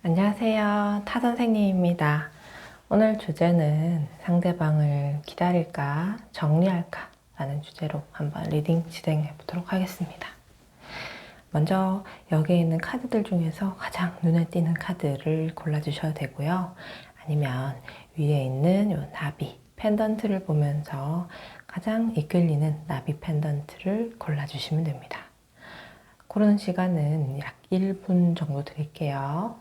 안녕하세요. 타선생님입니다. 오늘 주제는 상대방을 기다릴까, 정리할까 라는 주제로 한번 리딩 진행해 보도록 하겠습니다. 먼저 여기에 있는 카드들 중에서 가장 눈에 띄는 카드를 골라주셔도 되고요. 아니면 위에 있는 요 나비, 펜던트를 보면서 가장 이끌리는 나비 펜던트를 골라주시면 됩니다. 고르는 시간은 약 1분 정도 드릴게요.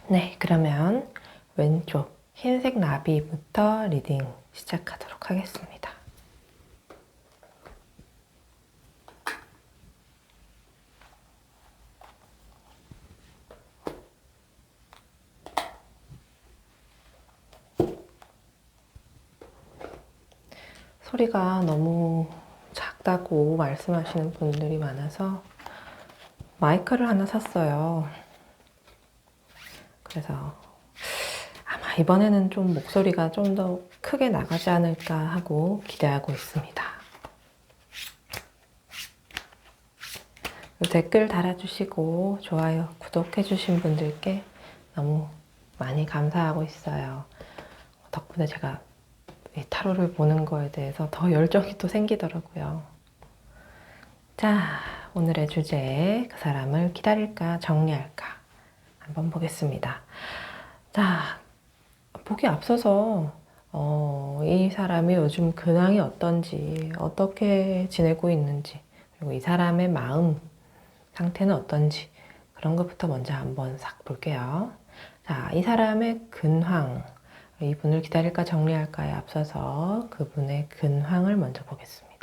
네, 그러면 왼쪽 흰색 나비부터 리딩 시작하도록 하겠습니다. 소리가 너무 작다고 말씀하시는 분들이 많아서 마이크를 하나 샀어요. 그래서 아마 이번에는 좀 목소리가 좀 더 크게 나가지 않을까 하고 기대하고 있습니다. 댓글 달아주시고 좋아요, 구독해주신 분들께 너무 많이 감사하고 있어요. 덕분에 제가 타로를 보는 거에 대해서 더 열정이 또 생기더라고요. 자, 오늘의 주제, 그 사람을 기다릴까, 정리할까 한번 보겠습니다. 자, 보기 앞서서 이 사람이 요즘 근황이 어떤지, 어떻게 지내고 있는지, 그리고 이 사람의 마음 상태는 어떤지 그런 것부터 먼저 한번 싹 볼게요. 자, 이 사람의 근황, 이분을 기다릴까 정리할까에 앞서서 그분의 근황을 먼저 보겠습니다.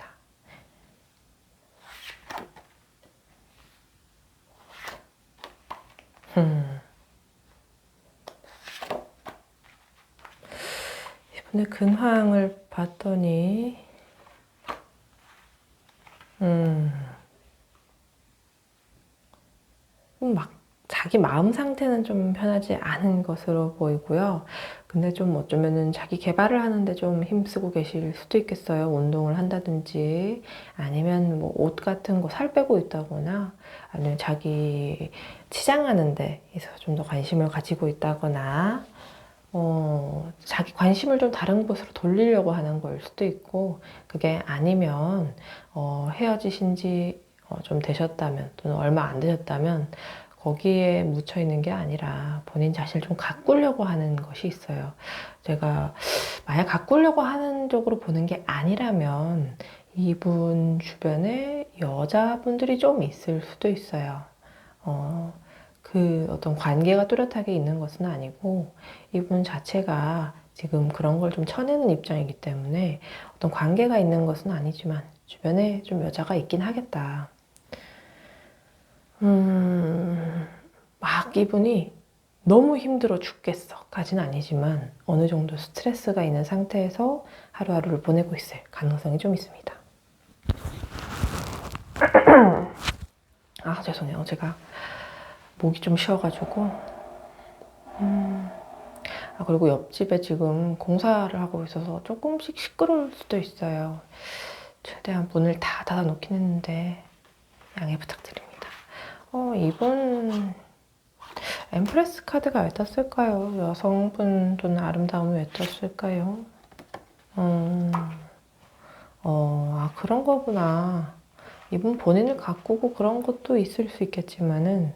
이분의 근황을 봤더니 막 자기 마음 상태는 좀 편하지 않은 것으로 보이고요. 근데 좀 어쩌면은 자기 개발을 하는데 좀 힘쓰고 계실 수도 있겠어요. 운동을 한다든지 아니면 뭐 옷 같은 거 살 빼고 있다거나 아니면 자기 치장하는 데에서 좀 더 관심을 가지고 있다거나 자기 관심을 좀 다른 곳으로 돌리려고 하는 걸 수도 있고, 그게 아니면 헤어지신 지 좀 되셨다면 또는 얼마 안 되셨다면 거기에 묻혀 있는 게 아니라 본인 자신을 좀 가꾸려고 하는 것이 있어요. 제가 만약 가꾸려고 하는 쪽으로 보는 게 아니라면 이분 주변에 여자분들이 좀 있을 수도 있어요. 그 어떤 관계가 뚜렷하게 있는 것은 아니고 이분 자체가 지금 그런 걸 좀 쳐내는 입장이기 때문에 어떤 관계가 있는 것은 아니지만 주변에 좀 여자가 있긴 하겠다. 막 이분이 너무 힘들어 죽겠어 까지는 아니지만 어느 정도 스트레스가 있는 상태에서 하루하루를 보내고 있을 가능성이 좀 있습니다. 아, 죄송해요. 제가 목이 좀 쉬어가지고 그리고 옆집에 지금 공사를 하고 있어서 조금씩 시끄러울 수도 있어요. 최대한 문을 다 닫아 놓긴 했는데 양해 부탁드립니다. 이분 엠프레스 카드가 왜 떴을까요? 여성분 또는 아름다움이 왜 떴을까요? 그런 거구나. 이분 본인을 가꾸고 그런 것도 있을 수 있겠지만은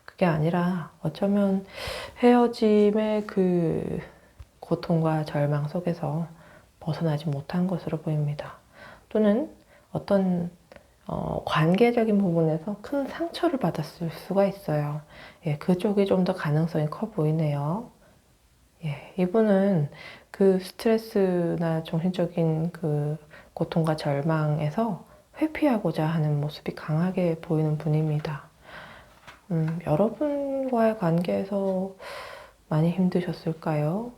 그게 아니라 어쩌면 헤어짐의 그 고통과 절망 속에서 벗어나지 못한 것으로 보입니다. 또는 어떤 관계적인 부분에서 큰 상처를 받았을 수가 있어요. 예, 그쪽이 좀 더 가능성이 커 보이네요. 예, 이분은 그 스트레스나 정신적인 그 고통과 절망에서 회피하고자 하는 모습이 강하게 보이는 분입니다. 여러분과의 관계에서 많이 힘드셨을까요?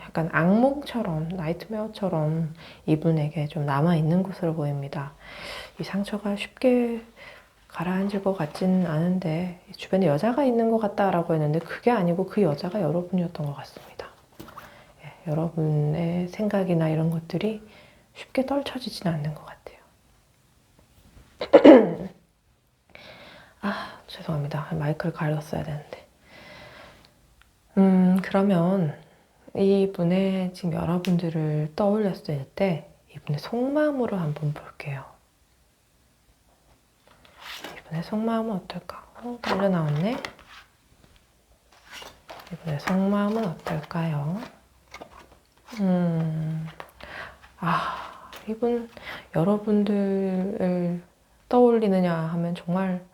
약간 악몽처럼, 나이트메어처럼 이분에게 좀 남아있는 것으로 보입니다. 이 상처가 쉽게 가라앉을 것 같지는 않은데 주변에 여자가 있는 것 같다라고 했는데 그게 아니고 그 여자가 여러분이었던 것 같습니다. 예, 여러분의 생각이나 이런 것들이 쉽게 떨쳐지지는 않는 것 같아요. 아, 죄송합니다. 마이크를 가렸어야 되는데. 그러면 이분의 지금 여러분들을 떠올렸을 때 이분의 속마음으로 한번 볼게요. 이분의 속마음은 어떨까? 딸려 나왔네. 이분의 속마음은 어떨까요? 이분 여러분들을 떠올리느냐 하면 정말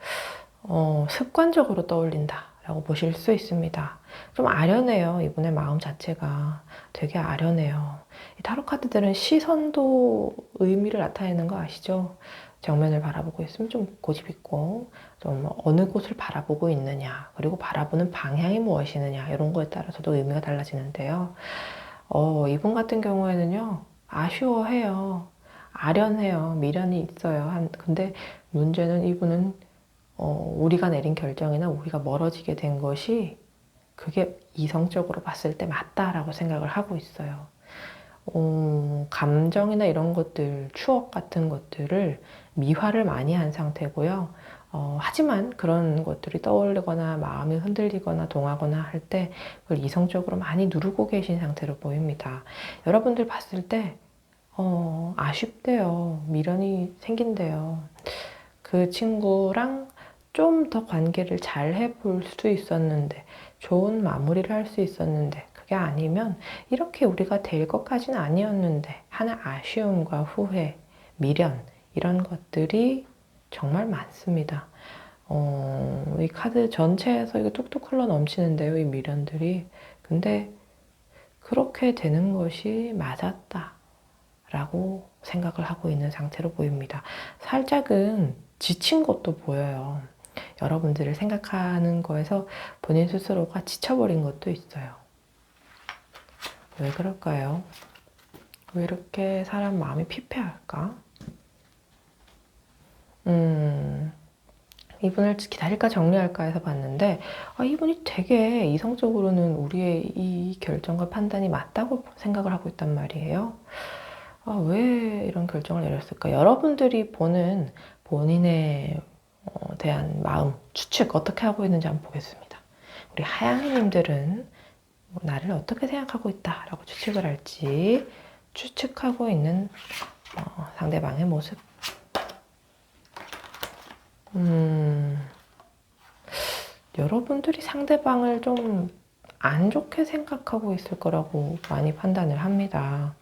습관적으로 떠올린다라고 보실 수 있습니다. 좀 아련해요. 이분의 마음 자체가 되게 아련해요. 이 타로 카드들은 시선도 의미를 나타내는 거 아시죠? 정면을 바라보고 있으면 좀 고집 있고 좀 어느 곳을 바라보고 있느냐 그리고 바라보는 방향이 무엇이느냐 이런 거에 따라서도 의미가 달라지는데요. 이분 같은 경우에는요 아쉬워해요. 아련해요. 미련이 있어요. 근데 문제는 이분은 우리가 내린 결정이나 우리가 멀어지게 된 것이 그게 이성적으로 봤을 때 맞다라고 생각을 하고 있어요. 감정이나 이런 것들, 추억 같은 것들을 미화를 많이 한 상태고요. 하지만 그런 것들이 떠올리거나 마음이 흔들리거나 동하거나 할 때 그걸 이성적으로 많이 누르고 계신 상태로 보입니다. 여러분들 봤을 때 아쉽대요. 미련이 생긴대요. 그 친구랑 좀 더 관계를 잘 해볼 수 있었는데 좋은 마무리를 할 수 있었는데 그게 아니면 이렇게 우리가 될 것까지는 아니었는데 하는 아쉬움과 후회, 미련 이런 것들이 정말 많습니다. 이 카드 전체에서 이거 뚝뚝 흘러 넘치는데요, 이 미련들이. 근데 그렇게 되는 것이 맞았다 라고 생각을 하고 있는 상태로 보입니다. 살짝은 지친 것도 보여요. 여러분들을 생각하는 거에서 본인 스스로가 지쳐버린 것도 있어요. 왜 그럴까요? 왜 이렇게 사람 마음이 피폐할까? 이분을 기다릴까 정리할까 해서 봤는데 이분이 되게 이성적으로는 우리의 이 결정과 판단이 맞다고 생각을 하고 있단 말이에요. 왜 이런 결정을 내렸을까? 여러분들이 보는 본인의 대한 마음, 추측 어떻게 하고 있는지 한번 보겠습니다. 우리 하양이님들은 나를 어떻게 생각하고 있다라고 추측을 할지 추측하고 있는 상대방의 모습. 여러분들이 상대방을 좀 안 좋게 생각하고 있을 거라고 많이 판단을 합니다.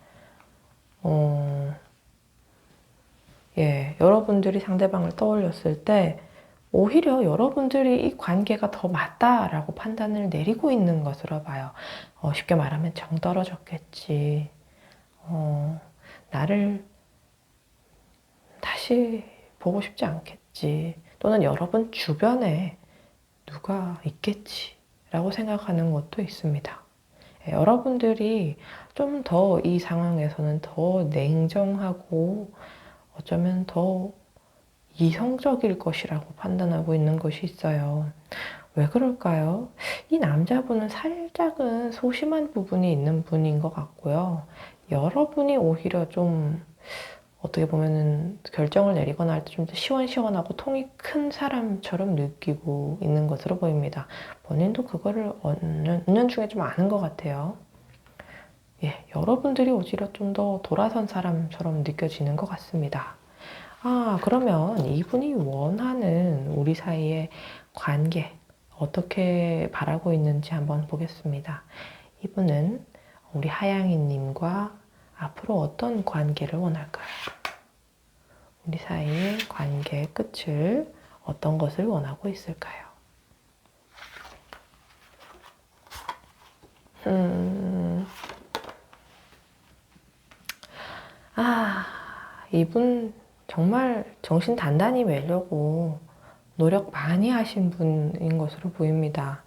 예, 여러분들이 상대방을 떠올렸을 때 오히려 여러분들이 이 관계가 더 맞다라고 판단을 내리고 있는 것으로 봐요. 쉽게 말하면 정 떨어졌겠지. 나를 다시 보고 싶지 않겠지. 또는 여러분 주변에 누가 있겠지. 라고 생각하는 것도 있습니다. 예, 여러분들이 좀 더 이 상황에서는 더 냉정하고 어쩌면 더 이성적일 것이라고 판단하고 있는 것이 있어요. 왜 그럴까요? 이 남자분은 살짝은 소심한 부분이 있는 분인 것 같고요. 여러분이 오히려 좀 어떻게 보면은 결정을 내리거나 할 때 좀 더 시원시원하고 통이 큰 사람처럼 느끼고 있는 것으로 보입니다. 본인도 그거를 은연중에 좀 아는 것 같아요. 예, 여러분들이 오히려 좀 더 돌아선 사람처럼 느껴지는 것 같습니다. 그러면 이분이 원하는 우리 사이의 관계 어떻게 바라고 있는지 한번 보겠습니다. 이분은 우리 하양이님과 앞으로 어떤 관계를 원할까요? 우리 사이의 관계의 끝을 어떤 것을 원하고 있을까요? 이분 정말 정신 단단히 매려고 노력 많이 하신 분인 것으로 보입니다.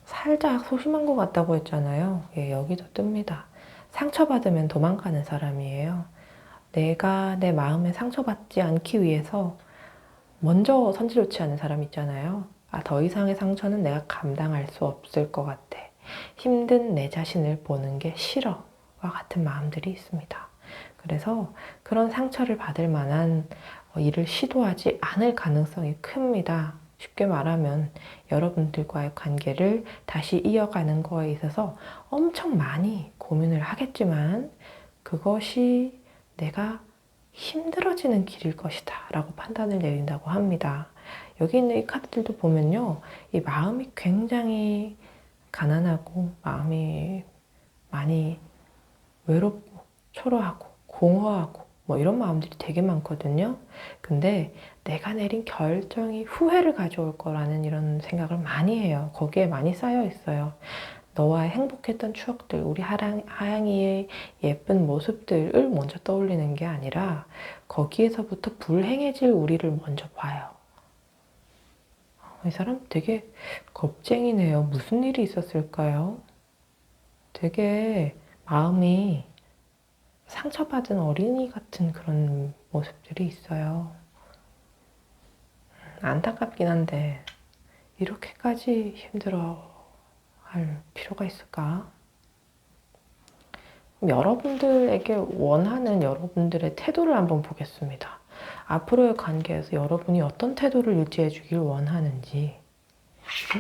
살짝 소심한 것 같다고 했잖아요. 예, 여기도 뜹니다. 상처받으면 도망가는 사람이에요. 내가 내 마음에 상처받지 않기 위해서 먼저 선지 놓지 않은 사람 있잖아요. 더 이상의 상처는 내가 감당할 수 없을 것 같아. 힘든 내 자신을 보는 게 싫어와 같은 마음들이 있습니다. 그래서 그런 상처를 받을 만한 일을 시도하지 않을 가능성이 큽니다. 쉽게 말하면 여러분들과의 관계를 다시 이어가는 거에 있어서 엄청 많이 고민을 하겠지만 그것이 내가 힘들어지는 길일 것이다 라고 판단을 내린다고 합니다. 여기 있는 이 카드들도 보면요, 이 마음이 굉장히 가난하고 마음이 많이 외롭고 초라하고 공허하고 뭐 이런 마음들이 되게 많거든요. 근데 내가 내린 결정이 후회를 가져올 거라는 이런 생각을 많이 해요. 거기에 많이 쌓여 있어요. 너와 행복했던 추억들, 우리 하양이의 예쁜 모습들을 먼저 떠올리는 게 아니라 거기에서부터 불행해질 우리를 먼저 봐요. 이 사람 되게 겁쟁이네요. 무슨 일이 있었을까요? 되게 마음이 상처받은 어린이 같은 그런 모습들이 있어요. 안타깝긴 한데 이렇게까지 힘들어 할 필요가 있을까? 여러분들에게 원하는 여러분들의 태도를 한번 보겠습니다. 앞으로의 관계에서 여러분이 어떤 태도를 유지해 주길 원하는지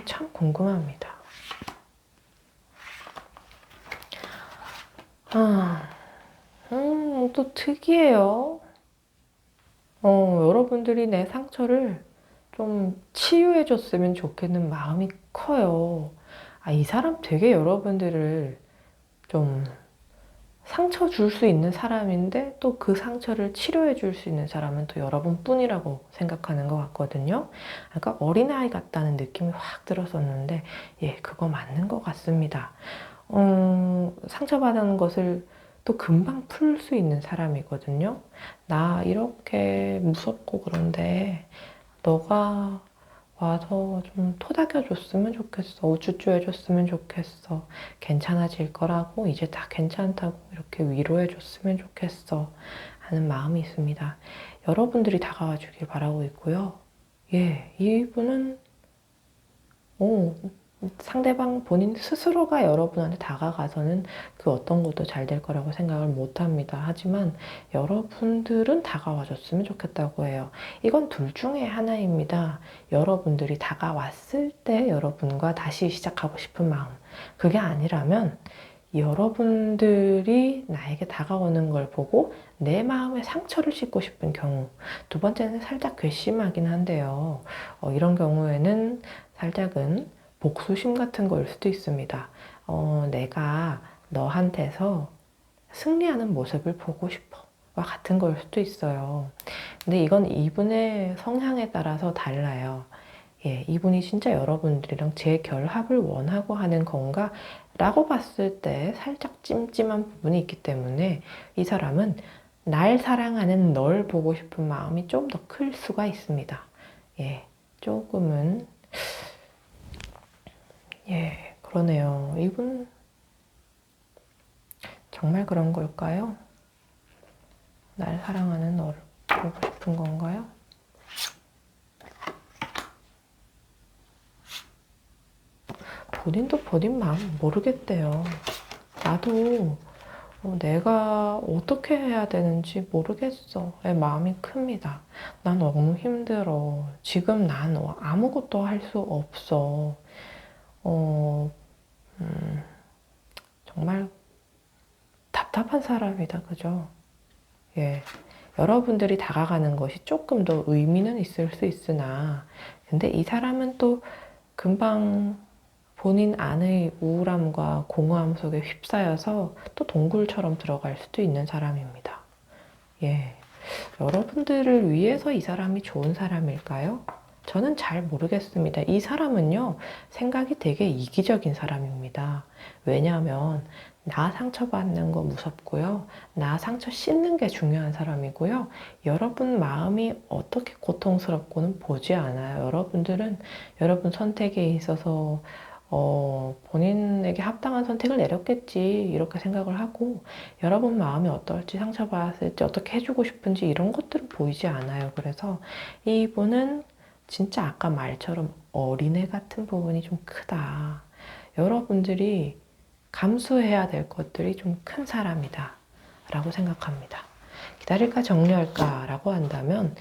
참 궁금합니다. 또 특이해요. 여러분들이 내 상처를 좀 치유해 줬으면 좋겠는 마음이 커요. 이 사람 되게 여러분들을 좀 상처 줄 수 있는 사람인데 또 그 상처를 치료해 줄 수 있는 사람은 또 여러분뿐이라고 생각하는 것 같거든요. 그러니까 어린아이 같다는 느낌이 확 들었었는데 예, 그거 맞는 것 같습니다. 상처받은 것을 또 금방 풀 수 있는 사람이거든요. 나 이렇게 무섭고 그런데 너가 와서 좀 토닥여 줬으면 좋겠어. 우쭈쭈 해줬으면 좋겠어. 괜찮아질 거라고 이제 다 괜찮다고 이렇게 위로해 줬으면 좋겠어. 하는 마음이 있습니다. 여러분들이 다가와 주길 바라고 있고요. 예, 이분은 상대방 본인 스스로가 여러분한테 다가가서는 그 어떤 것도 잘 될 거라고 생각을 못 합니다. 하지만 여러분들은 다가와 줬으면 좋겠다고 해요. 이건 둘 중에 하나입니다. 여러분들이 다가왔을 때 여러분과 다시 시작하고 싶은 마음. 그게 아니라면 여러분들이 나에게 다가오는 걸 보고 내 마음에 상처를 싣고 싶은 경우. 두 번째는 살짝 괘씸하긴 한데요. 이런 경우에는 살짝은 복수심 같은 거일 수도 있습니다. 내가 너한테서 승리하는 모습을 보고 싶어. 와 같은 걸 수도 있어요. 근데 이건 이분의 성향에 따라서 달라요. 예, 이분이 진짜 여러분들이랑 재결합을 원하고 하는 건가? 라고 봤을 때 살짝 찜찜한 부분이 있기 때문에 이 사람은 날 사랑하는 널 보고 싶은 마음이 좀 더 클 수가 있습니다. 예, 조금은 예, 그러네요. 이분 정말 그런 걸까요? 날 사랑하는 너를 보고 싶은 건가요? 본인도 본인 마음 모르겠대요. 나도 내가 어떻게 해야 되는지 모르겠어. 의 마음이 큽니다. 난 너무 힘들어. 지금 난 아무것도 할 수 없어. 정말 답답한 사람이다. 그죠? 예. 여러분들이 다가가는 것이 조금 더 의미는 있을 수 있으나, 근데 이 사람은 또 금방 본인 안의 우울함과 공허함 속에 휩싸여서 또 동굴처럼 들어갈 수도 있는 사람입니다. 예. 여러분들을 위해서 이 사람이 좋은 사람일까요? 저는 잘 모르겠습니다. 이 사람은요, 생각이 되게 이기적인 사람입니다. 왜냐하면, 나 상처받는 거 무섭고요. 나 상처 씻는 게 중요한 사람이고요. 여러분 마음이 어떻게 고통스럽고는 보지 않아요. 여러분들은 여러분 선택에 있어서 본인에게 합당한 선택을 내렸겠지 이렇게 생각을 하고 여러분 마음이 어떨지 상처받았을지 어떻게 해주고 싶은지 이런 것들은 보이지 않아요. 그래서 이분은 진짜 아까 말처럼 어린애 같은 부분이 좀 크다. 여러분들이 감수해야 될 것들이 좀 큰 사람이다 라고 생각합니다. 기다릴까 정리할까 라고 한다면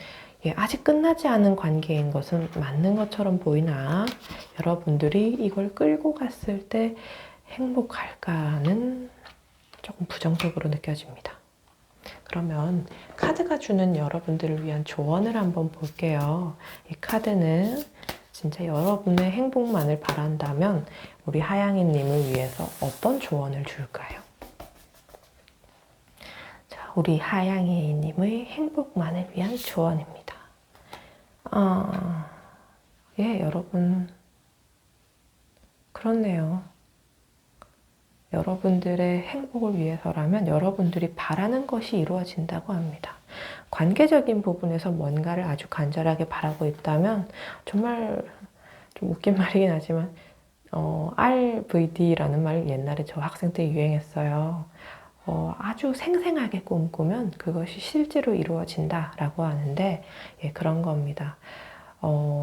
아직 끝나지 않은 관계인 것은 맞는 것처럼 보이나 여러분들이 이걸 끌고 갔을 때 행복할까는 조금 부정적으로 느껴집니다. 그러면 카드가 주는 여러분들을 위한 조언을 한번 볼게요. 이 카드는 진짜 여러분의 행복만을 바란다면 우리 하양이님을 위해서 어떤 조언을 줄까요? 자, 우리 하양이님의 행복만을 위한 조언입니다. 예, 여러분. 그렇네요. 여러분들의 행복을 위해서라면 여러분들이 바라는 것이 이루어진다고 합니다. 관계적인 부분에서 뭔가를 아주 간절하게 바라고 있다면 정말 좀 웃긴 말이긴 하지만 RVD라는 말 옛날에 저 학생 때 유행했어요. 아주 생생하게 꿈꾸면 그것이 실제로 이루어진다라고 하는데 예, 그런 겁니다.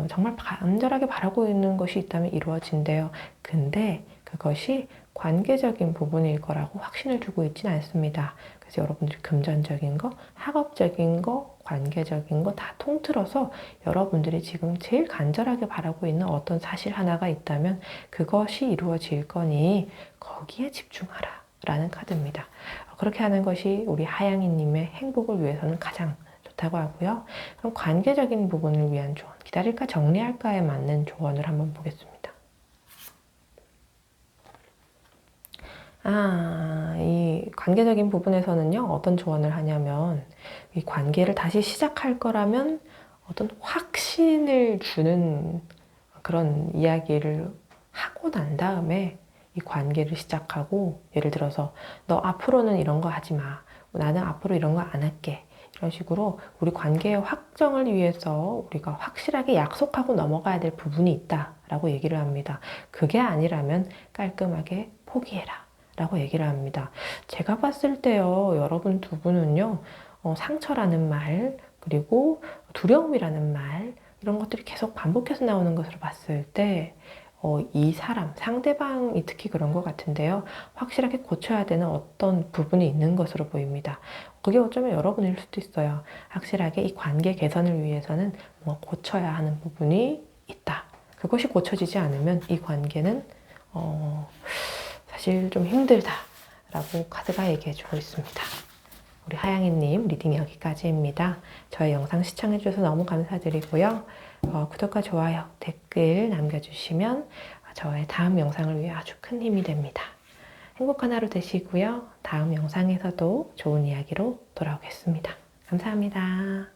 정말 간절하게 바라고 있는 것이 있다면 이루어진대요. 근데 그것이 관계적인 부분일 거라고 확신을 두고 있진 않습니다. 그래서 여러분들이 금전적인 거, 학업적인 거, 관계적인 거 다 통틀어서 여러분들이 지금 제일 간절하게 바라고 있는 어떤 사실 하나가 있다면 그것이 이루어질 거니 거기에 집중하라 라는 카드입니다. 그렇게 하는 것이 우리 하양이님의 행복을 위해서는 가장 좋다고 하고요. 그럼 관계적인 부분을 위한 조언, 기다릴까 정리할까에 맞는 조언을 한번 보겠습니다. 이 관계적인 부분에서는요, 어떤 조언을 하냐면, 이 관계를 다시 시작할 거라면 어떤 확신을 주는 그런 이야기를 하고 난 다음에 이 관계를 시작하고, 예를 들어서, 너 앞으로는 이런 거 하지 마. 나는 앞으로 이런 거 안 할게. 이런 식으로 우리 관계의 확정을 위해서 우리가 확실하게 약속하고 넘어가야 될 부분이 있다라고 얘기를 합니다. 그게 아니라면 깔끔하게 포기해라. 라고 얘기를 합니다. 제가 봤을 때요, 여러분 두 분은요, 상처라는 말, 그리고 두려움이라는 말, 이런 것들이 계속 반복해서 나오는 것으로 봤을 때, 이 사람, 상대방이 특히 그런 것 같은데요. 확실하게 고쳐야 되는 어떤 부분이 있는 것으로 보입니다. 그게 어쩌면 여러분일 수도 있어요. 확실하게 이 관계 개선을 위해서는 뭔가 고쳐야 하는 부분이 있다. 그것이 고쳐지지 않으면 이 관계는, 사실 좀 힘들다라고 카드가 얘기해주고 있습니다. 우리 하양이님 리딩 여기까지입니다. 저의 영상 시청해주셔서 너무 감사드리고요. 구독과 좋아요, 댓글 남겨주시면 저의 다음 영상을 위해 아주 큰 힘이 됩니다. 행복한 하루 되시고요. 다음 영상에서도 좋은 이야기로 돌아오겠습니다. 감사합니다.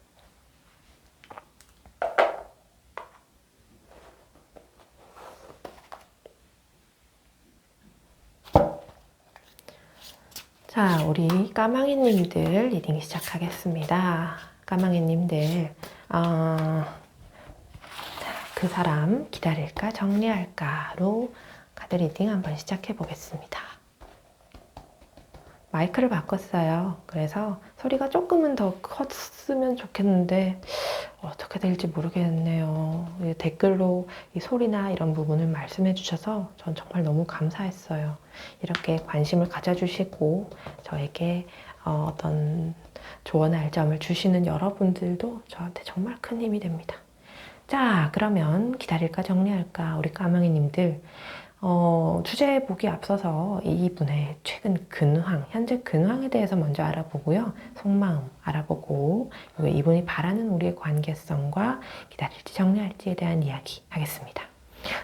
자, 우리 까망이님들 리딩 시작하겠습니다. 까망이님들, 그 사람 기다릴까 정리할까로 카드 리딩 한번 시작해 보겠습니다. 마이크를 바꿨어요. 그래서 소리가 조금은 더 컸으면 좋겠는데 어떻게 될지 모르겠네요. 댓글로 이 소리나 이런 부분을 말씀해 주셔서 전 정말 너무 감사했어요. 이렇게 관심을 가져주시고 저에게 어떤 조언할 점을 주시는 여러분들도 저한테 정말 큰 힘이 됩니다. 자, 그러면 기다릴까 정리할까 우리 까망이님들 주제 보기 앞서서 이분의 최근 근황, 현재 근황에 대해서 먼저 알아보고요. 속마음 알아보고 이분이 바라는 우리의 관계성과 기다릴지 정리할지에 대한 이야기 하겠습니다.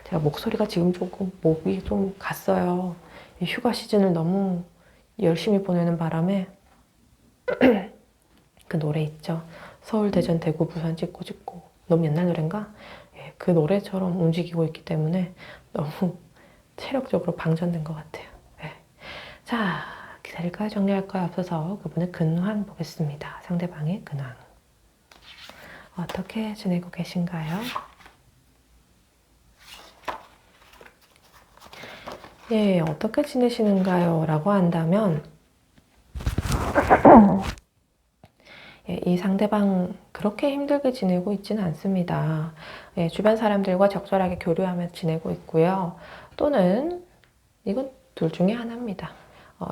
제가 목소리가 지금 조금 목이 좀 갔어요. 이 휴가 시즌을 너무 열심히 보내는 바람에 그 노래 있죠. 서울, 대전, 대구, 부산 찍고 찍고. 너무 옛날 노래인가? 예, 그 노래처럼 움직이고 있기 때문에 너무 체력적으로 방전된 것 같아요. 예. 자, 기다릴까요? 정리할까요? 앞서서 그분의 근황 보겠습니다. 상대방의 근황. 어떻게 지내고 계신가요? 예, 어떻게 지내시는가요? 라고 한다면 예, 이 상대방 그렇게 힘들게 지내고 있지는 않습니다. 예, 주변 사람들과 적절하게 교류하면서 지내고 있고요. 또는 이건 둘 중에 하나입니다.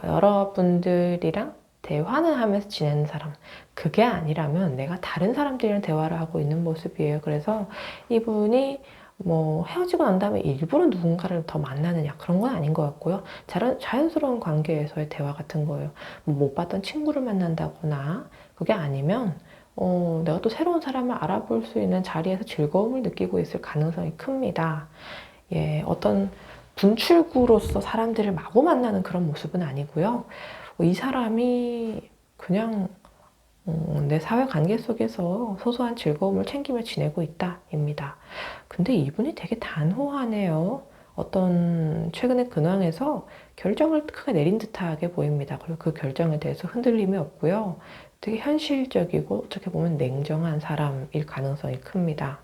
여러분들이랑 대화는 하면서 지내는 사람. 그게 아니라면 내가 다른 사람들이랑 대화를 하고 있는 모습이에요. 그래서 이분이 뭐 헤어지고 난 다음에 일부러 누군가를 더 만나느냐 그런 건 아닌 것 같고요. 자연스러운 관계에서의 대화 같은 거예요. 뭐못 봤던 친구를 만난다거나 그게 아니면 내가 또 새로운 사람을 알아볼 수 있는 자리에서 즐거움을 느끼고 있을 가능성이 큽니다. 예, 어떤 분출구로서 사람들을 마구 만나는 그런 모습은 아니고요. 이 사람이 그냥 내 사회관계 속에서 소소한 즐거움을 챙기며 지내고 있다입니다. 근데 이분이 되게 단호하네요. 어떤 최근의 근황에서 결정을 크게 내린 듯하게 보입니다. 그리고 그 결정에 대해서 흔들림이 없고요. 되게 현실적이고 어떻게 보면 냉정한 사람일 가능성이 큽니다.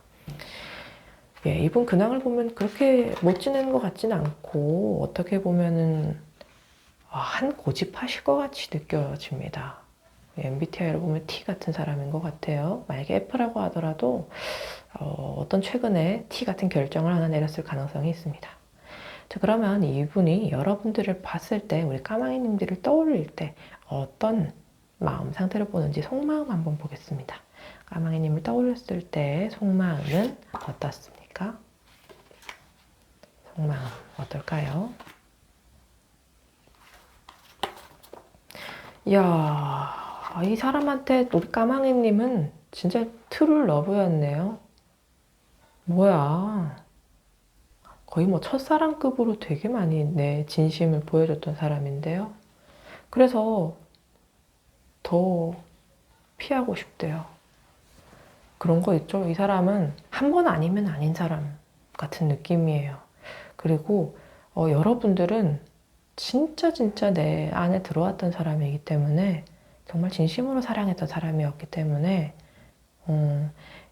예, 이분 근황을 보면 그렇게 못 지내는 것 같지는 않고 어떻게 보면은 한 고집하실 것 같이 느껴집니다. MBTI를 보면 T 같은 사람인 것 같아요. 만약에 F라고 하더라도 어떤 최근에 T 같은 결정을 하나 내렸을 가능성이 있습니다. 자, 그러면 이분이 여러분들을 봤을 때 우리 까마귀님들을 떠올릴 때 어떤 마음 상태를 보는지 속마음 한번 보겠습니다. 까마귀님을 떠올렸을 때 속마음은 어떻습니까? 속마음 어떨까요? 이야, 이 사람한테 우리 까망이님은 진짜 트루 러브였네요. 뭐야. 거의 뭐 첫사랑급으로 되게 많이 내 진심을 보여줬던 사람인데요. 그래서 더 피하고 싶대요. 그런 거 있죠. 이 사람은 한 번 아니면 아닌 사람 같은 느낌이에요. 그리고 여러분들은 진짜 내 안에 들어왔던 사람이기 때문에 정말 진심으로 사랑했던 사람이었기 때문에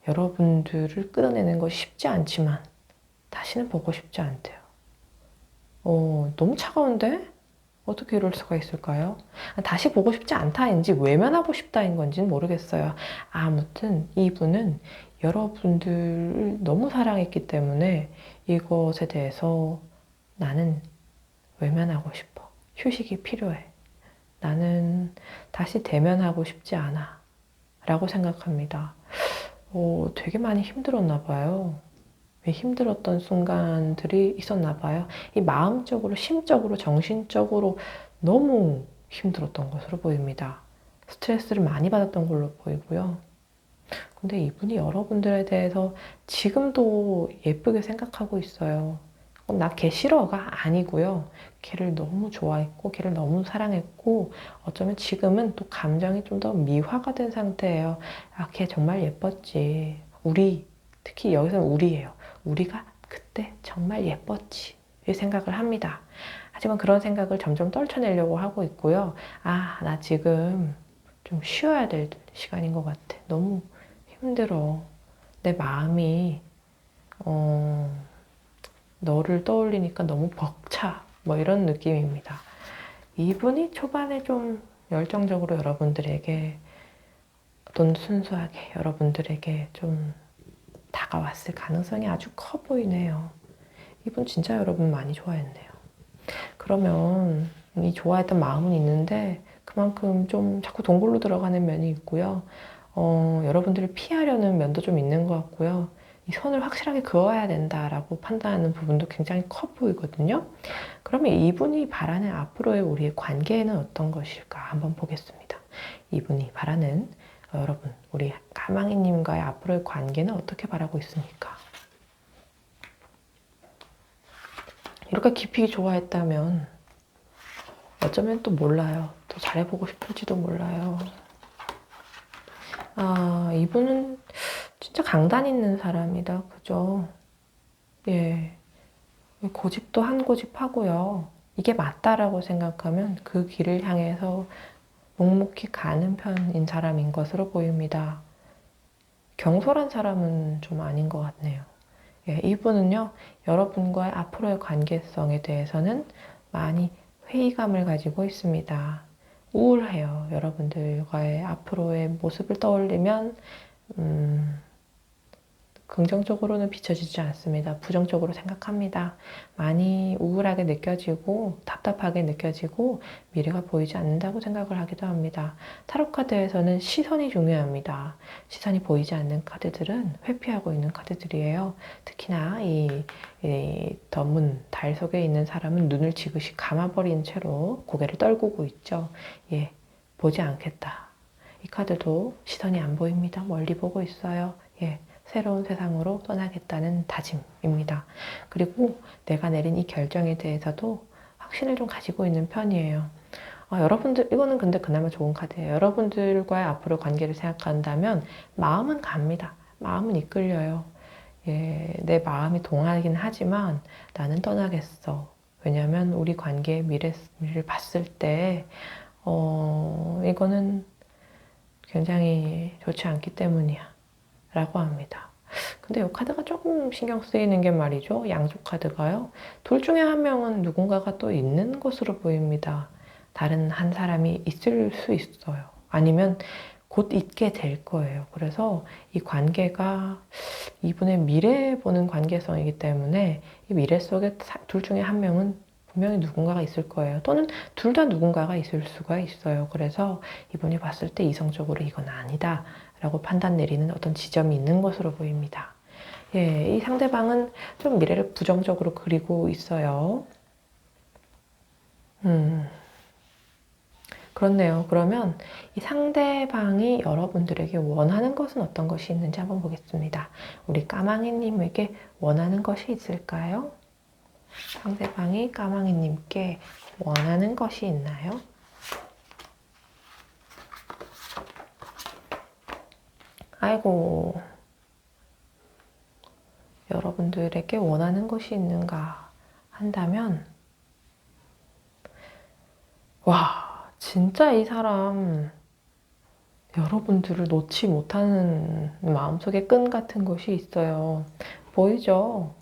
여러분들을 끌어내는 것이 쉽지 않지만 다시는 보고 싶지 않대요. 너무 차가운데? 어떻게 이럴 수가 있을까요? 다시 보고 싶지 않다인지 외면하고 싶다인 건지는 모르겠어요. 아무튼 이분은 여러분들을 너무 사랑했기 때문에 이것에 대해서 나는 외면하고 싶어. 휴식이 필요해. 나는 다시 대면하고 싶지 않아. 라고 생각합니다. 되게 많이 힘들었나 봐요. 힘들었던 순간들이 있었나 봐요. 이 마음적으로, 심적으로, 정신적으로 너무 힘들었던 것으로 보입니다. 스트레스를 많이 받았던 걸로 보이고요. 근데 이분이 여러분들에 대해서 지금도 예쁘게 생각하고 있어요. 나 걔 싫어가 아니고요. 걔를 너무 좋아했고, 걔를 너무 사랑했고, 어쩌면 지금은 또 감정이 좀 더 미화가 된 상태예요. 아, 걔 정말 예뻤지. 특히 여기서는 우리예요. 우리가 그때 정말 예뻤지. 이 생각을 합니다. 하지만 그런 생각을 점점 떨쳐내려고 하고 있고요. 아, 나 지금 좀 쉬어야 될 시간인 것 같아. 너무 힘들어. 내 마음이, 너를 떠올리니까 너무 벅차. 뭐 이런 느낌입니다. 이분이 초반에 좀 열정적으로 여러분들에게 또는 순수하게 여러분들에게 좀 다가왔을 가능성이 아주 커 보이네요. 이분 진짜 여러분 많이 좋아했네요. 그러면 이 좋아했던 마음은 있는데 그만큼 좀 자꾸 동굴로 들어가는 면이 있고요. 여러분들을 피하려는 면도 좀 있는 것 같고요. 이 선을 확실하게 그어야 된다라고 판단하는 부분도 굉장히 커 보이거든요. 그러면 이분이 바라는 앞으로의 우리의 관계는 어떤 것일까 한번 보겠습니다. 이분이 바라는 여러분, 우리 까망이님과의 앞으로의 관계는 어떻게 바라고 있습니까? 이렇게 깊이 좋아했다면 어쩌면 또 몰라요. 더 잘해보고 싶을지도 몰라요. 아, 이분은 진짜 강단 있는 사람이다. 그죠? 예. 고집도 한 고집하고요. 이게 맞다라고 생각하면 그 길을 향해서 묵묵히 가는 편인 사람인 것으로 보입니다. 경솔한 사람은 좀 아닌 것 같네요. 예, 이분은요, 여러분과의 앞으로의 관계성에 대해서는 많이 회의감을 가지고 있습니다. 우울해요. 여러분들과의 앞으로의 모습을 떠올리면, 긍정적으로는 비춰지지 않습니다. 부정적으로 생각합니다. 많이 우울하게 느껴지고 답답하게 느껴지고 미래가 보이지 않는다고 생각을 하기도 합니다. 타로 카드에서는 시선이 중요합니다. 시선이 보이지 않는 카드들은 회피하고 있는 카드들이에요. 특히나 이 덤은 달 속에 있는 사람은 눈을 지그시 감아버린 채로 고개를 떨구고 있죠. 예, 보지 않겠다. 이 카드도 시선이 안 보입니다. 멀리 보고 있어요. 예. 새로운 세상으로 떠나겠다는 다짐입니다. 그리고 내가 내린 이 결정에 대해서도 확신을 좀 가지고 있는 편이에요. 여러분들, 이거는 근데 그나마 좋은 카드예요. 여러분들과의 앞으로 관계를 생각한다면 마음은 갑니다. 마음은 이끌려요. 예, 내 마음이 동하긴 하지만 나는 떠나겠어. 왜냐면 우리 관계의 미래를 봤을 때, 이거는 굉장히 좋지 않기 때문이야. 라고 합니다. 근데 이 카드가 조금 신경 쓰이는 게 말이죠. 양쪽 카드가요. 둘 중에 한 명은 누군가가 또 있는 것으로 보입니다. 다른 한 사람이 있을 수 있어요. 아니면 곧 있게 될 거예요. 그래서 이 관계가 이분의 미래 보는 관계성이기 때문에 이 미래 속에 둘 중에 한 명은 분명히 누군가가 있을 거예요. 또는 둘 다 누군가가 있을 수가 있어요. 그래서 이분이 봤을 때 이성적으로 이건 아니다 라고 판단 내리는 어떤 지점이 있는 것으로 보입니다. 예, 이 상대방은 좀 미래를 부정적으로 그리고 있어요. 그렇네요. 그러면 이 상대방이 여러분들에게 원하는 것은 어떤 것이 있는지 한번 보겠습니다. 우리 까망이님에게 원하는 것이 있을까요? 상대방이 까망이님께 원하는 것이 있나요? 아이고, 여러분들에게 원하는 것이 있는가 한다면, 와, 진짜 이 사람 여러분들을 놓지 못하는 마음속의 끈 같은 것이 있어요. 보이죠?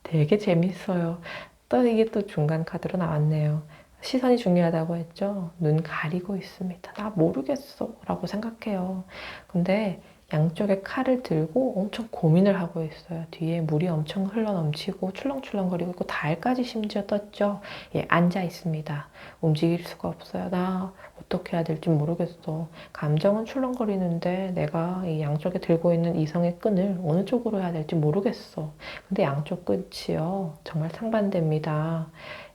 되게 재밌어요. 또 이게 또 중간 카드로 나왔네요. 시선이 중요하다고 했죠? 눈 가리고 있습니다. 나 모르겠어 라고 생각해요. 근데 양쪽에 칼을 들고 엄청 고민을 하고 있어요. 뒤에 물이 엄청 흘러넘치고 출렁출렁거리고 있고 달까지 심지어 떴죠. 예, 앉아 있습니다. 움직일 수가 없어요. 나 어떻게 해야 될지 모르겠어. 감정은 출렁거리는데 내가 이 양쪽에 들고 있는 이성의 끈을 어느 쪽으로 해야 될지 모르겠어. 근데 양쪽 끝이요. 정말 상반됩니다.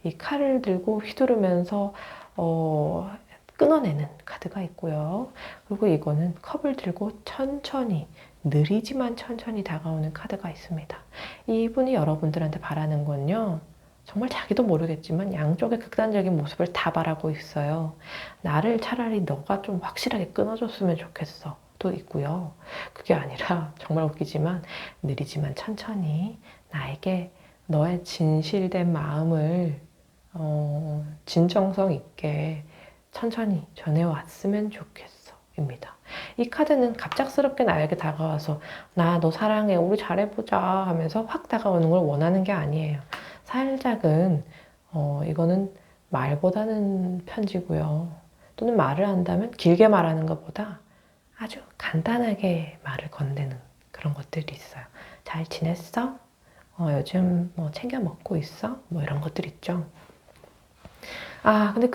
이 칼을 들고 휘두르면서 끊어내는 카드가 있고요. 그리고 이거는 컵을 들고 천천히, 느리지만 천천히 다가오는 카드가 있습니다. 이분이 여러분들한테 바라는 건요. 정말 자기도 모르겠지만 양쪽의 극단적인 모습을 다 바라고 있어요. 나를 차라리 너가 좀 확실하게 끊어줬으면 좋겠어. 도 있고요. 그게 아니라 정말 웃기지만 느리지만 천천히 나에게 너의 진실된 마음을 진정성 있게 천천히 전해왔으면 좋겠어. 입니다. 이 카드는 갑작스럽게 나에게 다가와서 나 너 사랑해 우리 잘해보자 하면서 확 다가오는 걸 원하는 게 아니에요. 살짝은 이거는 말보다는 편지고요. 또는 말을 한다면 길게 말하는 것보다 아주 간단하게 말을 건네는 그런 것들이 있어요. 잘 지냈어? 요즘 뭐 챙겨 먹고 있어? 뭐 이런 것들 있죠. 근데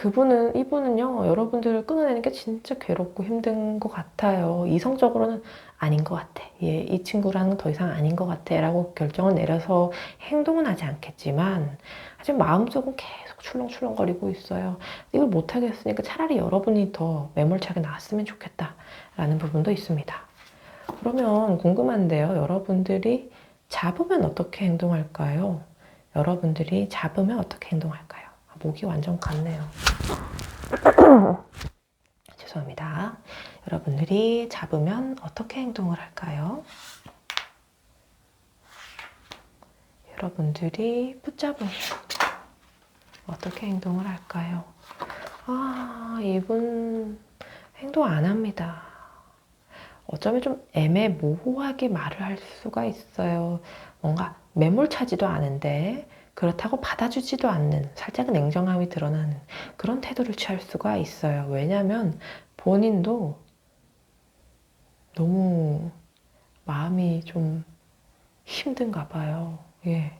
이분은요, 여러분들을 끊어내는 게 진짜 괴롭고 힘든 것 같아요. 이성적으로는 아닌 것 같아. 예, 이 친구랑은 더 이상 아닌 것 같아. 라고 결정을 내려서 행동은 하지 않겠지만, 하지만 마음속은 계속 출렁출렁거리고 있어요. 이걸 못하겠으니까 차라리 여러분이 더 매몰차게 나왔으면 좋겠다. 라는 부분도 있습니다. 그러면 궁금한데요. 여러분들이 잡으면 어떻게 행동할까요? 여러분들이 잡으면 어떻게 행동할까요? 목이 완전 갔네요. 죄송합니다. 여러분들이 잡으면 어떻게 행동을 할까요? 여러분들이 붙잡으면 어떻게 행동을 할까요? 이분 행동 안 합니다. 어쩌면 좀 애매모호하게 말을 할 수가 있어요. 뭔가 매몰차지도 않은데 그렇다고 받아주지도 않는 살짝 냉정함이 드러나는 그런 태도를 취할 수가 있어요. 왜냐하면 본인도 너무 마음이 좀 힘든가 봐요. 예.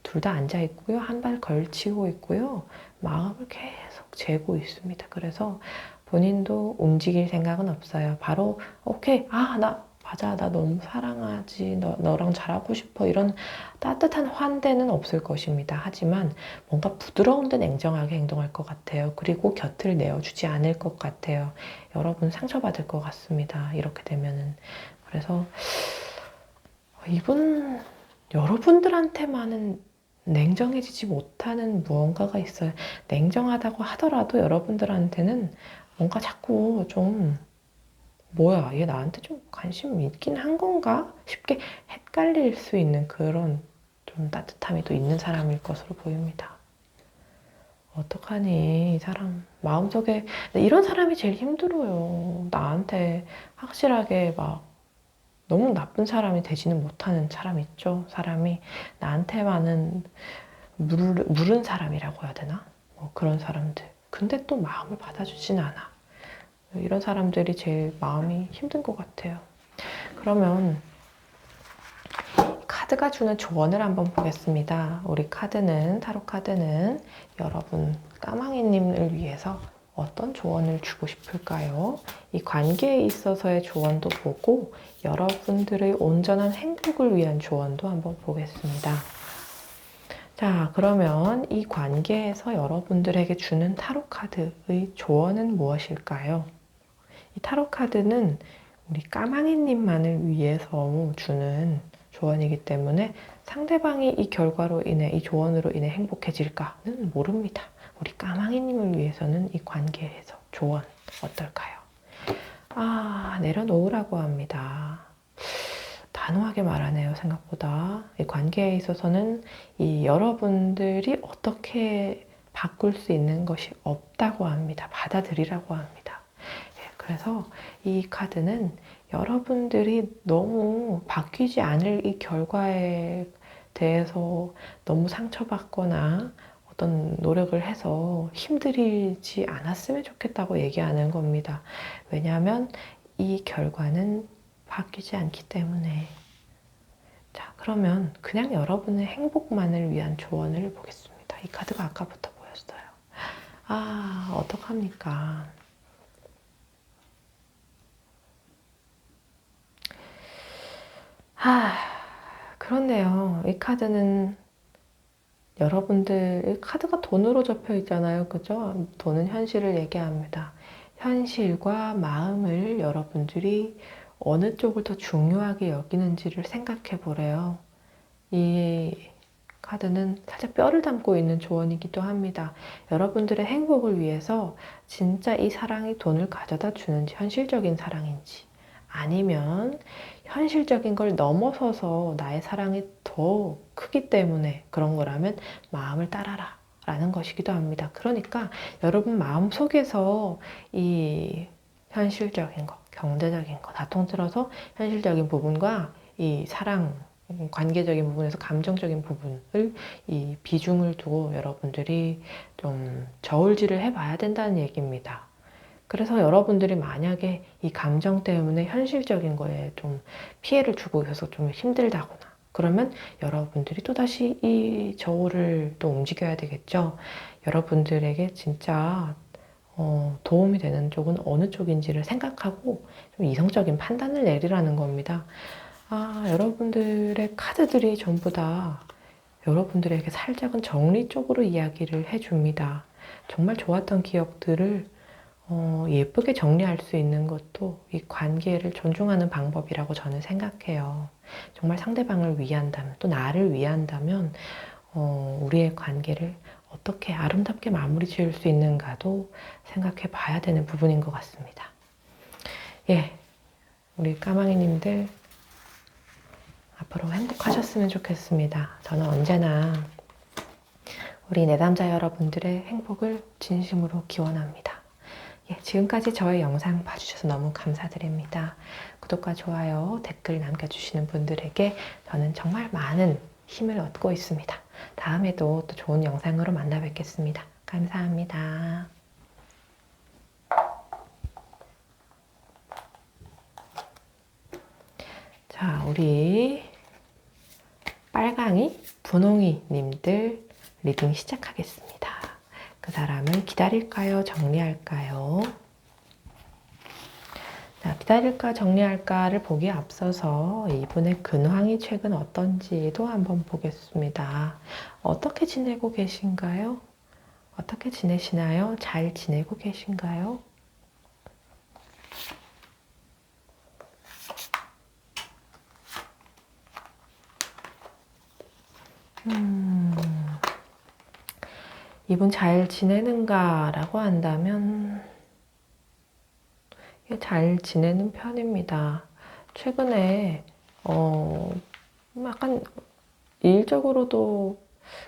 둘 다 앉아 있고요. 한 발 걸치고 있고요. 마음을 계속 재고 있습니다. 그래서 본인도 움직일 생각은 없어요. 바로 오케이, 맞아, 나 너무 사랑하지, 너랑 잘하고 싶어, 이런 따뜻한 환대는 없을 것입니다. 하지만 뭔가 부드러운데 냉정하게 행동할 것 같아요. 그리고 곁을 내어주지 않을 것 같아요. 여러분 상처받을 것 같습니다. 이렇게 되면은. 그래서 이분 여러분들한테만은 냉정해지지 못하는 무언가가 있어요. 냉정하다고 하더라도 여러분들한테는 뭔가 자꾸 좀 뭐야, 얘 나한테 좀 관심 있긴 한 건가? 쉽게 헷갈릴 수 있는 그런 좀 따뜻함이 또 있는 사람일 것으로 보입니다. 어떡하니, 이 사람 마음속에 이런 사람이 제일 힘들어요. 나한테 확실하게 막 너무 나쁜 사람이 되지는 못하는 사람 있죠. 사람이 나한테만은 물은 사람이라고 해야 되나? 뭐 그런 사람들. 근데 또 마음을 받아주진 않아. 이런 사람들이 제일 마음이 힘든 것 같아요. 그러면 카드가 주는 조언을 한번 보겠습니다. 우리 타로 카드는 여러분 까망이님을 위해서 어떤 조언을 주고 싶을까요? 이 관계에 있어서의 조언도 보고 여러분들의 온전한 행복을 위한 조언도 한번 보겠습니다. 자, 그러면 이 관계에서 여러분들에게 주는 타로 카드의 조언은 무엇일까요? 이 타로 카드는 우리 까망이님만을 위해서 주는 조언이기 때문에 상대방이 이 결과로 인해, 이 조언으로 인해 행복해질까는 모릅니다. 우리 까망이님을 위해서는 이 관계에서 조언 어떨까요? 내려놓으라고 합니다. 단호하게 말하네요, 생각보다. 이 관계에 있어서는 이 여러분들이 어떻게 바꿀 수 있는 것이 없다고 합니다. 받아들이라고 합니다. 그래서 이 카드는 여러분들이 너무 바뀌지 않을 이 결과에 대해서 너무 상처받거나 어떤 노력을 해서 힘들이지 않았으면 좋겠다고 얘기하는 겁니다. 왜냐하면 이 결과는 바뀌지 않기 때문에. 자, 그러면 그냥 여러분의 행복만을 위한 조언을 보겠습니다. 이 카드가 아까부터 보였어요. 어떡합니까? 그렇네요. 이 카드는 여러분들, 이 카드가 돈으로 접혀 있잖아요. 그죠? 돈은 현실을 얘기합니다. 현실과 마음을 여러분들이 어느 쪽을 더 중요하게 여기는지를 생각해 보래요. 이 카드는 살짝 뼈를 담고 있는 조언이기도 합니다. 여러분들의 행복을 위해서 진짜 이 사랑이 돈을 가져다 주는지, 현실적인 사랑인지, 아니면 현실적인 걸 넘어서서 나의 사랑이 더 크기 때문에 그런 거라면 마음을 따라라 라는 것이기도 합니다. 그러니까 여러분 마음속에서 이 현실적인 것, 경제적인 것 다 통틀어서 현실적인 부분과 이 사랑, 관계적인 부분에서 감정적인 부분을 이 비중을 두고 여러분들이 좀 저울질을 해봐야 된다는 얘기입니다. 그래서 여러분들이 만약에 이 감정 때문에 현실적인 거에 좀 피해를 주고 있어서 좀 힘들다거나 그러면 여러분들이 또다시 이 저울을 또 움직여야 되겠죠. 여러분들에게 진짜 도움이 되는 쪽은 어느 쪽인지를 생각하고 좀 이성적인 판단을 내리라는 겁니다. 여러분들의 카드들이 전부 다 여러분들에게 살짝은 정리 쪽으로 이야기를 해줍니다. 정말 좋았던 기억들을 예쁘게 정리할 수 있는 것도 이 관계를 존중하는 방법이라고 저는 생각해요. 정말 상대방을 위한다면, 또 나를 위한다면 우리의 관계를 어떻게 아름답게 마무리 지을 수 있는가도 생각해 봐야 되는 부분인 것 같습니다. 예, 우리 까망이님들 앞으로 행복하셨으면 좋겠습니다. 저는 언제나 우리 내담자 여러분들의 행복을 진심으로 기원합니다. 예, 지금까지 저의 영상 봐주셔서 너무 감사드립니다. 구독과 좋아요, 댓글 남겨주시는 분들에게 저는 정말 많은 힘을 얻고 있습니다. 다음에도 또 좋은 영상으로 만나 뵙겠습니다. 감사합니다. 자, 우리 빨강이, 분홍이 님들 리딩 시작하겠습니다. 그 사람을 기다릴까요? 정리할까요? 자, 기다릴까 정리할까를 보기에 앞서서 이분의 근황이 최근 어떤지도 한번 보겠습니다. 어떻게 지내고 계신가요? 어떻게 지내시나요? 잘 지내고 계신가요? 이분 잘 지내는가라고 한다면 잘 지내는 편입니다. 최근에 약간 일적으로도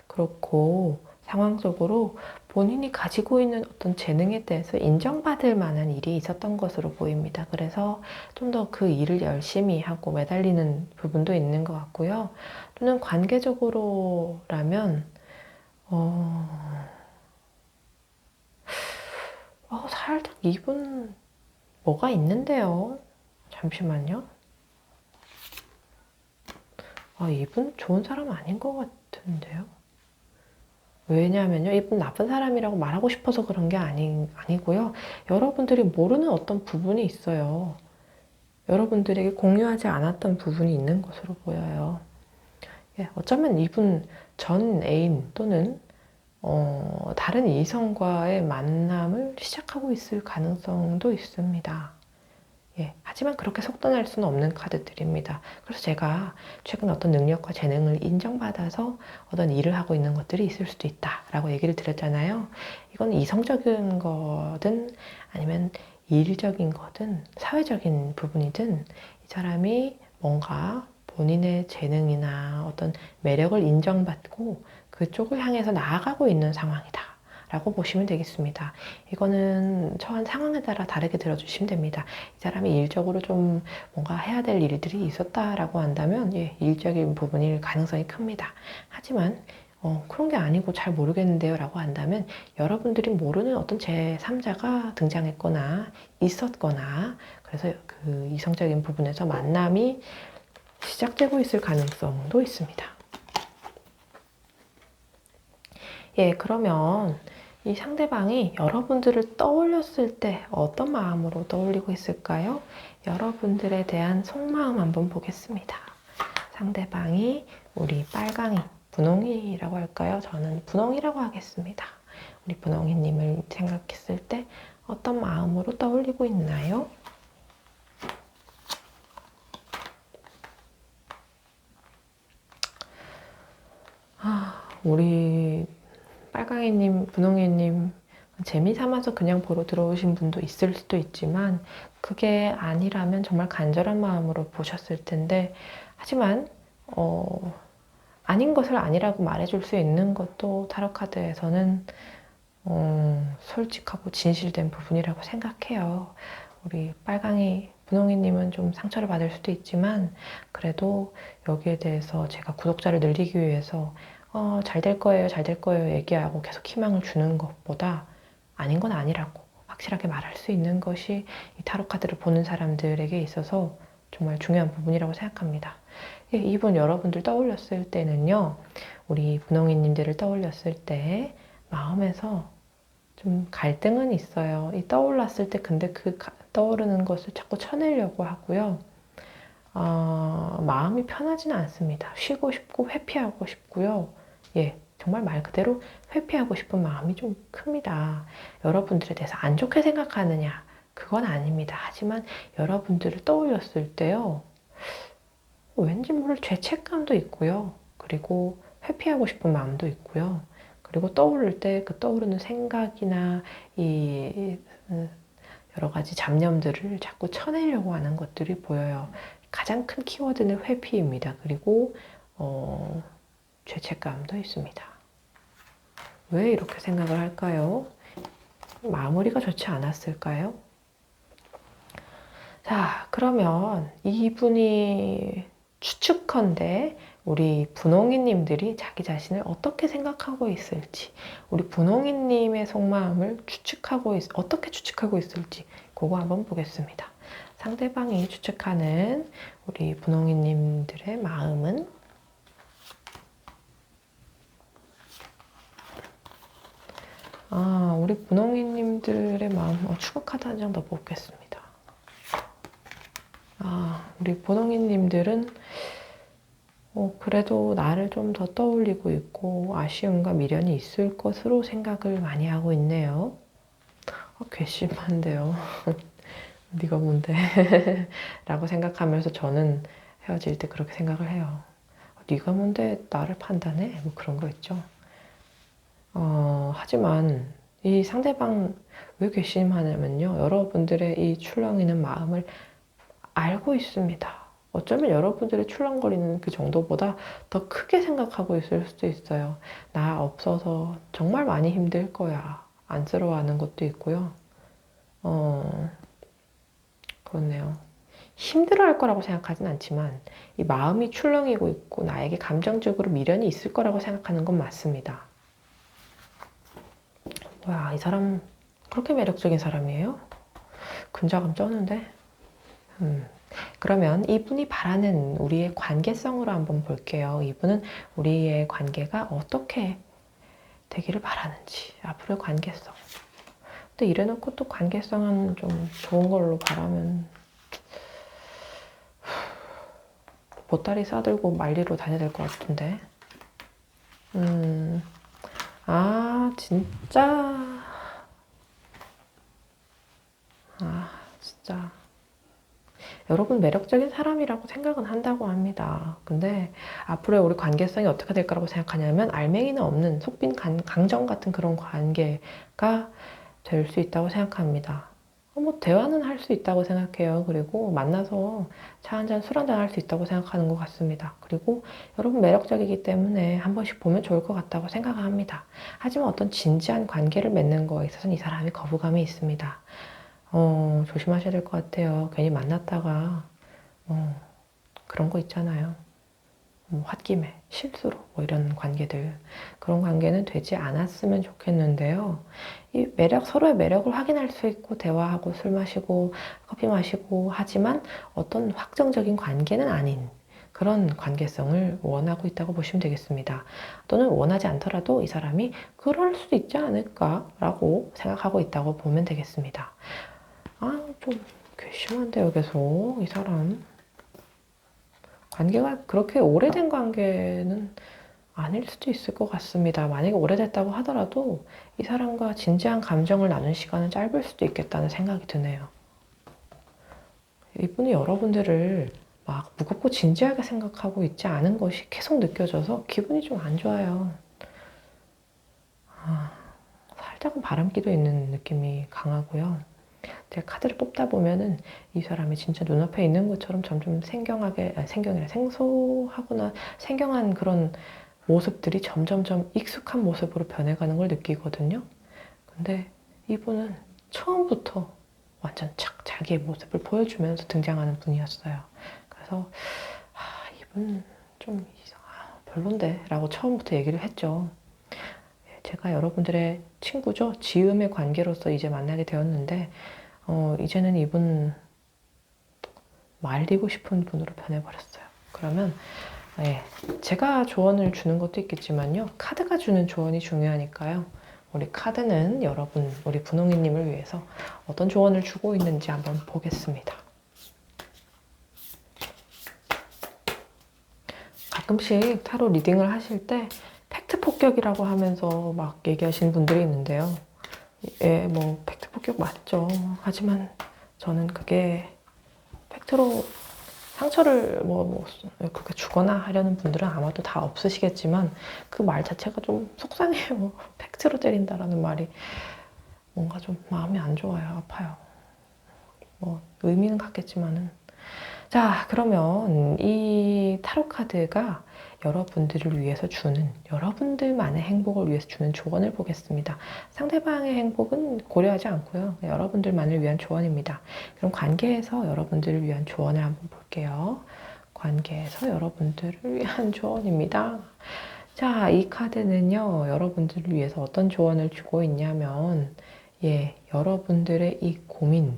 그렇고 상황적으로 본인이 가지고 있는 어떤 재능에 대해서 인정받을 만한 일이 있었던 것으로 보입니다. 그래서 좀 더 그 일을 열심히 하고 매달리는 부분도 있는 것 같고요. 또는 관계적으로라면 살짝 이분 뭐가 있는데요. 잠시만요. 이분 좋은 사람 아닌 것 같은데요. 왜냐하면요, 이분 나쁜 사람이라고 말하고 싶어서 그런 게 아니고요. 여러분들이 모르는 어떤 부분이 있어요. 여러분들에게 공유하지 않았던 부분이 있는 것으로 보여요. 예, 어쩌면 이분 전 애인 또는 다른 이성과의 만남을 시작하고 있을 가능성도 있습니다. 예, 하지만 그렇게 속단할 수는 없는 카드들입니다. 그래서 제가 최근 어떤 능력과 재능을 인정받아서 어떤 일을 하고 있는 것들이 있을 수도 있다라고 얘기를 드렸잖아요. 이건 이성적인 거든 아니면 일적인 거든 사회적인 부분이든 이 사람이 뭔가 본인의 재능이나 어떤 매력을 인정받고 그쪽을 향해서 나아가고 있는 상황이다 라고 보시면 되겠습니다. 이거는 처한 상황에 따라 다르게 들어주시면 됩니다. 이 사람이 일적으로 좀 뭔가 해야 될 일들이 있었다라고 한다면 예, 일적인 부분일 가능성이 큽니다. 하지만 그런 게 아니고 잘 모르겠는데요 라고 한다면 여러분들이 모르는 어떤 제3자가 등장했거나 있었거나 그래서 그 이성적인 부분에서 만남이 시작되고 있을 가능성도 있습니다. 예, 그러면 이 상대방이 여러분들을 떠올렸을 때 어떤 마음으로 떠올리고 있을까요? 여러분들에 대한 속마음 한번 보겠습니다. 상대방이 우리 빨강이, 분홍이라고 할까요? 저는 분홍이라고 하겠습니다. 우리 분홍이님을 생각했을 때 어떤 마음으로 떠올리고 있나요? 우리 빨강이님, 분홍이님 재미 삼아서 그냥 보러 들어오신 분도 있을 수도 있지만 그게 아니라면 정말 간절한 마음으로 보셨을 텐데 하지만 아닌 것을 아니라고 말해줄 수 있는 것도 타로 카드에서는 솔직하고 진실된 부분이라고 생각해요. 우리 빨강이 분홍이님은 좀 상처를 받을 수도 있지만 그래도 여기에 대해서 제가 구독자를 늘리기 위해서 잘 될 거예요, 잘 될 거예요 얘기하고 계속 희망을 주는 것보다 아닌 건 아니라고 확실하게 말할 수 있는 것이 이 타로 카드를 보는 사람들에게 있어서 정말 중요한 부분이라고 생각합니다. 예, 이분 여러분들 떠올렸을 때는요, 우리 분홍이님들을 떠올렸을 때 마음에서 좀 갈등은 있어요. 이 떠올랐을 때 근데 그 떠오르는 것을 자꾸 쳐내려고 하고요. 마음이 편하지는 않습니다. 쉬고 싶고 회피하고 싶고요. 예, 정말 말 그대로 회피하고 싶은 마음이 좀 큽니다. 여러분들에 대해서 안 좋게 생각하느냐? 그건 아닙니다. 하지만 여러분들을 떠올렸을 때요. 왠지 모를 죄책감도 있고요. 그리고 회피하고 싶은 마음도 있고요. 그리고 떠오를 때 그 떠오르는 생각이나 이 여러 가지 잡념들을 자꾸 쳐내려고 하는 것들이 보여요. 가장 큰 키워드는 회피입니다. 그리고 죄책감도 있습니다. 왜 이렇게 생각을 할까요? 마무리가 좋지 않았을까요? 자, 그러면 이분이 추측컨대 우리 분홍이님들이 자기 자신을 어떻게 생각하고 있을지, 우리 분홍이님의 속마음을 어떻게 추측하고 있을지 그거 한번 보겠습니다. 상대방이 추측하는 우리 분홍이님들의 마음은 우리 분홍이님들의 마음, 추가 카드 한 장 더 보겠습니다. 우리 분홍이님들은 그래도 나를 좀 더 떠올리고 있고 아쉬움과 미련이 있을 것으로 생각을 많이 하고 있네요. 괘씸한데요. 네가 뭔데? 라고 생각하면서 저는 헤어질 때 그렇게 생각을 해요. 네가 뭔데 나를 판단해? 뭐 그런 거 있죠. 하지만 이 상대방 왜 괘씸하냐면요. 여러분들의 이 출렁이는 마음을 알고 있습니다. 어쩌면 여러분들의 출렁거리는 그 정도보다 더 크게 생각하고 있을 수도 있어요. 나 없어서 정말 많이 힘들 거야. 안쓰러워하는 것도 있고요. 그렇네요. 힘들어할 거라고 생각하진 않지만 이 마음이 출렁이고 있고 나에게 감정적으로 미련이 있을 거라고 생각하는 건 맞습니다. 뭐야, 이 사람 그렇게 매력적인 사람이에요? 근자감 쩌는데? 그러면 이분이 바라는 우리의 관계성으로 한번 볼게요. 이분은 우리의 관계가 어떻게 되기를 바라는지, 앞으로의 관계성. 근데 이래놓고 또 관계성은 좀 좋은 걸로 바라면 보따리 싸들고 말리러 다녀야 될 것 같은데. 진짜. 진짜. 여러분 매력적인 사람이라고 생각은 한다고 합니다. 근데 앞으로의 우리 관계성이 어떻게 될 거라고 생각하냐면 알맹이는 없는 속빈 강정 같은 그런 관계가 될 수 있다고 생각합니다. 뭐 대화는 할 수 있다고 생각해요. 그리고 만나서 차 한잔, 술 한잔 할 수 있다고 생각하는 것 같습니다. 그리고 여러분 매력적이기 때문에 한 번씩 보면 좋을 것 같다고 생각합니다. 하지만 어떤 진지한 관계를 맺는 거에 있어서는 이 사람이 거부감이 있습니다. 조심하셔야 될 것 같아요. 괜히 만났다가 그런 거 있잖아요. 홧김에 실수로 뭐 이런 관계들, 그런 관계는 되지 않았으면 좋겠는데요. 이 서로의 매력을 확인할 수 있고 대화하고 술 마시고 커피 마시고 하지만 어떤 확정적인 관계는 아닌 그런 관계성을 원하고 있다고 보시면 되겠습니다. 또는 원하지 않더라도 이 사람이 그럴 수도 있지 않을까라고 생각하고 있다고 보면 되겠습니다. 좀 괘씸한데요, 계속 이 사람. 관계가 그렇게 오래된 관계는 아닐 수도 있을 것 같습니다. 만약에 오래됐다고 하더라도 이 사람과 진지한 감정을 나눈 시간은 짧을 수도 있겠다는 생각이 드네요. 이분이 여러분들을 막 무겁고 진지하게 생각하고 있지 않은 것이 계속 느껴져서 기분이 좀 안 좋아요. 살짝은 바람기도 있는 느낌이 강하고요. 제가 카드를 뽑다 보면은 이 사람이 진짜 눈앞에 있는 것처럼 점점 생소하거나 생경한 그런 모습들이 점점점 익숙한 모습으로 변해가는 걸 느끼거든요. 근데 이분은 처음부터 완전 자기의 모습을 보여주면서 등장하는 분이었어요. 그래서 이분 좀 별론데 라고 처음부터 얘기를 했죠. 제가 여러분들의 친구죠. 지음의 관계로서 이제 만나게 되었는데 이제는 이분 말리고 싶은 분으로 변해버렸어요. 그러면 제가 조언을 주는 것도 있겠지만요. 카드가 주는 조언이 중요하니까요. 우리 카드는 여러분, 우리 분홍이님을 위해서 어떤 조언을 주고 있는지 한번 보겠습니다. 가끔씩 타로 리딩을 하실 때 팩트 폭격이라고 하면서 막 얘기하시는 분들이 있는데요. 뭐 팩트 폭격 맞죠. 하지만 저는 그게 팩트로 상처를 그렇게 주거나 하려는 분들은 아마도 다 없으시겠지만 그 말 자체가 좀 속상해요. 팩트로 때린다라는 말이 뭔가 좀 마음이 안 좋아요. 아파요. 의미는 같겠지만은. 자, 그러면 이 타로 카드가 여러분들을 위해서 주는, 여러분들만의 행복을 위해서 주는 조언을 보겠습니다. 상대방의 행복은 고려하지 않고요. 여러분들만을 위한 조언입니다. 그럼 관계에서 여러분들을 위한 조언을 한번 볼게요. 관계에서 여러분들을 위한 조언입니다. 자, 이 카드는요, 여러분들을 위해서 어떤 조언을 주고 있냐면, 여러분들의 이 고민,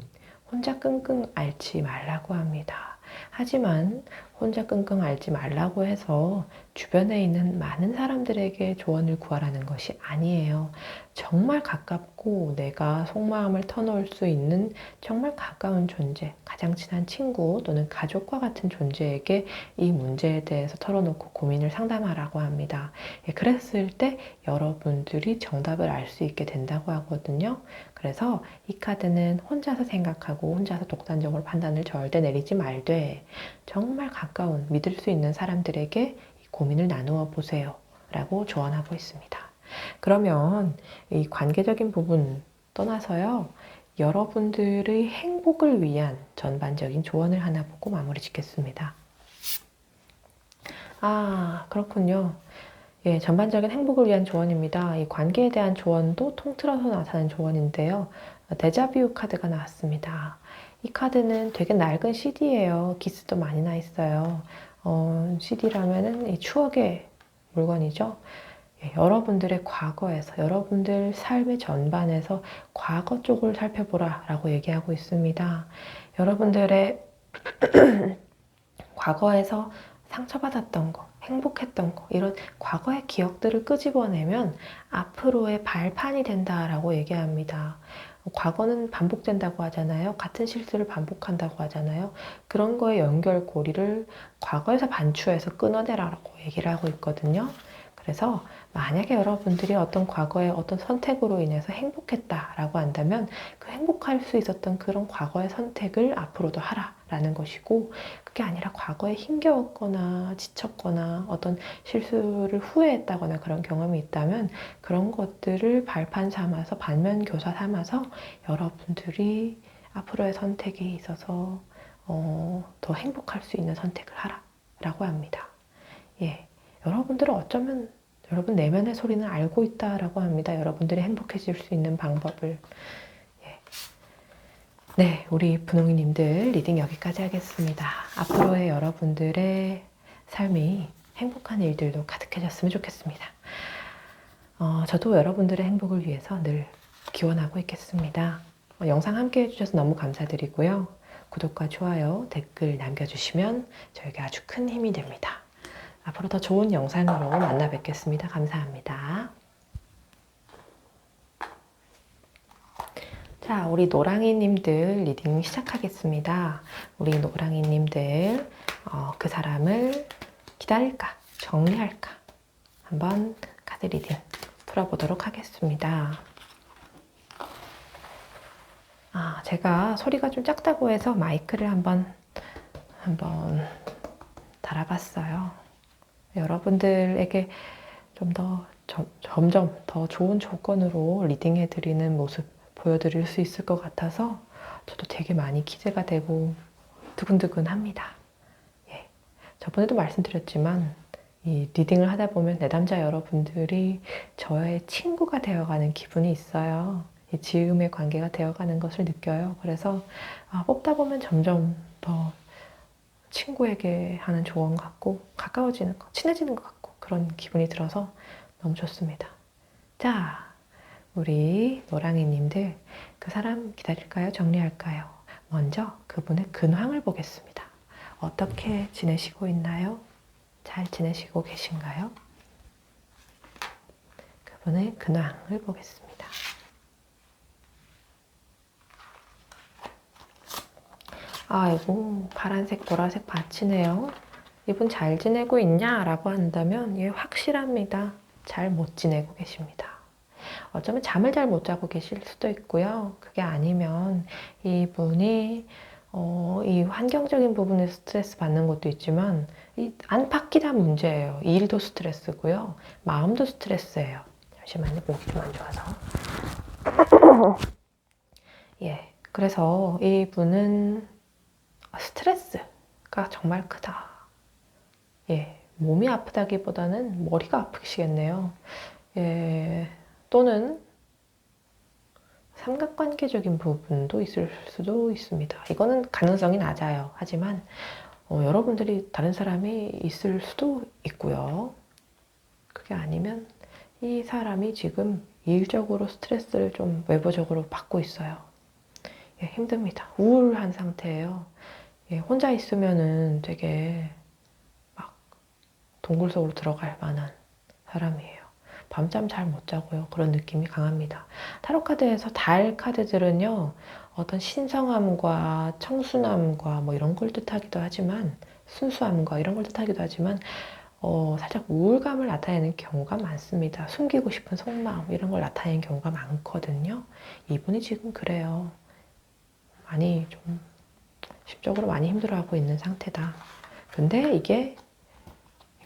혼자 끙끙 앓지 말라고 합니다. 하지만 혼자 끙끙 앓지 말라고 해서 주변에 있는 많은 사람들에게 조언을 구하라는 것이 아니에요. 정말 가깝고 내가 속마음을 터놓을 수 있는 정말 가까운 존재, 가장 친한 친구 또는 가족과 같은 존재에게 이 문제에 대해서 털어놓고 고민을 상담하라고 합니다. 그랬을 때 여러분들이 정답을 알 수 있게 된다고 하거든요. 그래서 이 카드는 혼자서 생각하고 혼자서 독단적으로 판단을 절대 내리지 말되 정말 가까운 믿을 수 있는 사람들에게 이 고민을 나누어 보세요 라고 조언하고 있습니다. 그러면 이 관계적인 부분 떠나서요, 여러분들의 행복을 위한 전반적인 조언을 하나 보고 마무리 짓겠습니다. 그렇군요. 전반적인 행복을 위한 조언입니다. 이 관계에 대한 조언도 통틀어서 나타나는 조언인데요. 데자뷰 카드가 나왔습니다. 이 카드는 되게 낡은 CD예요. 기스도 많이 나 있어요. CD라면은 이 추억의 물건이죠. 여러분들의 과거에서, 여러분들 삶의 전반에서 과거 쪽을 살펴보라 라고 얘기하고 있습니다. 여러분들의 과거에서 상처받았던 거, 행복했던 거, 이런 과거의 기억들을 끄집어내면 앞으로의 발판이 된다라고 얘기합니다. 과거는 반복된다고 하잖아요. 같은 실수를 반복한다고 하잖아요. 그런 거의 연결고리를 과거에서 반추해서 끊어내라고 얘기를 하고 있거든요. 그래서 만약에 여러분들이 어떤 과거의 어떤 선택으로 인해서 행복했다라고 한다면 그 행복할 수 있었던 그런 과거의 선택을 앞으로도 하라라는 것이고, 그게 아니라 과거에 힘겨웠거나 지쳤거나 어떤 실수를 후회했다거나 그런 경험이 있다면 그런 것들을 발판 삼아서 반면교사 삼아서 여러분들이 앞으로의 선택에 있어서 더 행복할 수 있는 선택을 하라라고 합니다. 여러분들은 어쩌면 여러분 내면의 소리는 알고 있다라고 합니다. 여러분들이 행복해질 수 있는 방법을. 네, 우리 분홍이님들 리딩 여기까지 하겠습니다. 앞으로의 여러분들의 삶이 행복한 일들도 가득해졌으면 좋겠습니다. 저도 여러분들의 행복을 위해서 늘 기원하고 있겠습니다. 영상 함께 해주셔서 너무 감사드리고요. 구독과 좋아요, 댓글 남겨주시면 저에게 아주 큰 힘이 됩니다. 앞으로 더 좋은 영상으로 만나 뵙겠습니다. 감사합니다. 자, 우리 노랑이님들 리딩 시작하겠습니다. 우리 노랑이님들, 그 사람을 기다릴까, 정리할까? 한번 카드 리딩 풀어보도록 하겠습니다. 제가 소리가 좀 작다고 해서 마이크를 한번 달아봤어요. 여러분들에게 점점 더 좋은 조건으로 리딩해드리는 모습 보여드릴 수 있을 것 같아서 저도 되게 많이 기대가 되고 두근두근합니다. 저번에도 말씀드렸지만 이 리딩을 하다 보면 내담자 여러분들이 저의 친구가 되어가는 기분이 있어요. 이 지음의 관계가 되어가는 것을 느껴요. 그래서 뽑다 보면 점점 더 친구에게 하는 조언 같고 가까워지는 것, 친해지는 것 같고 그런 기분이 들어서 너무 좋습니다. 자, 우리 노랑이님들, 그 사람 기다릴까요? 정리할까요? 먼저 그분의 근황을 보겠습니다. 어떻게 지내시고 있나요? 잘 지내시고 계신가요? 그분의 근황을 보겠습니다. 아이고, 파란색, 보라색 받치네요. 이분 잘 지내고 있냐? 라고 한다면 확실합니다. 잘 못 지내고 계십니다. 어쩌면 잠을 잘 못 자고 계실 수도 있고요. 그게 아니면 이분이 이 환경적인 부분에 스트레스 받는 것도 있지만 이 안팎이 다 문제예요. 일도 스트레스고요. 마음도 스트레스예요. 잠시만요. 목이 좀 안 좋아서. 예. 그래서 이분은 스트레스가 정말 크다. 예. 몸이 아프다기보다는 머리가 아프시겠네요. 예. 또는 삼각관계적인 부분도 있을 수도 있습니다. 이거는 가능성이 낮아요. 하지만 여러분들이 다른 사람이 있을 수도 있고요. 그게 아니면 이 사람이 지금 일적으로 스트레스를 좀 외부적으로 받고 있어요. 예, 힘듭니다. 우울한 상태예요. 예, 혼자 있으면은 되게 막 동굴 속으로 들어갈 만한 사람이에요. 밤잠 잘 못 자고요. 그런 느낌이 강합니다. 타로 카드에서 달 카드들은요, 어떤 신성함과 청순함과 뭐 이런 걸 뜻하기도 하지만, 순수함과 이런 걸 뜻하기도 하지만, 살짝 우울감을 나타내는 경우가 많습니다. 숨기고 싶은 속마음, 이런 걸 나타내는 경우가 많거든요. 이분이 지금 그래요. 많이 좀, 심적으로 많이 힘들어하고 있는 상태다. 근데 이게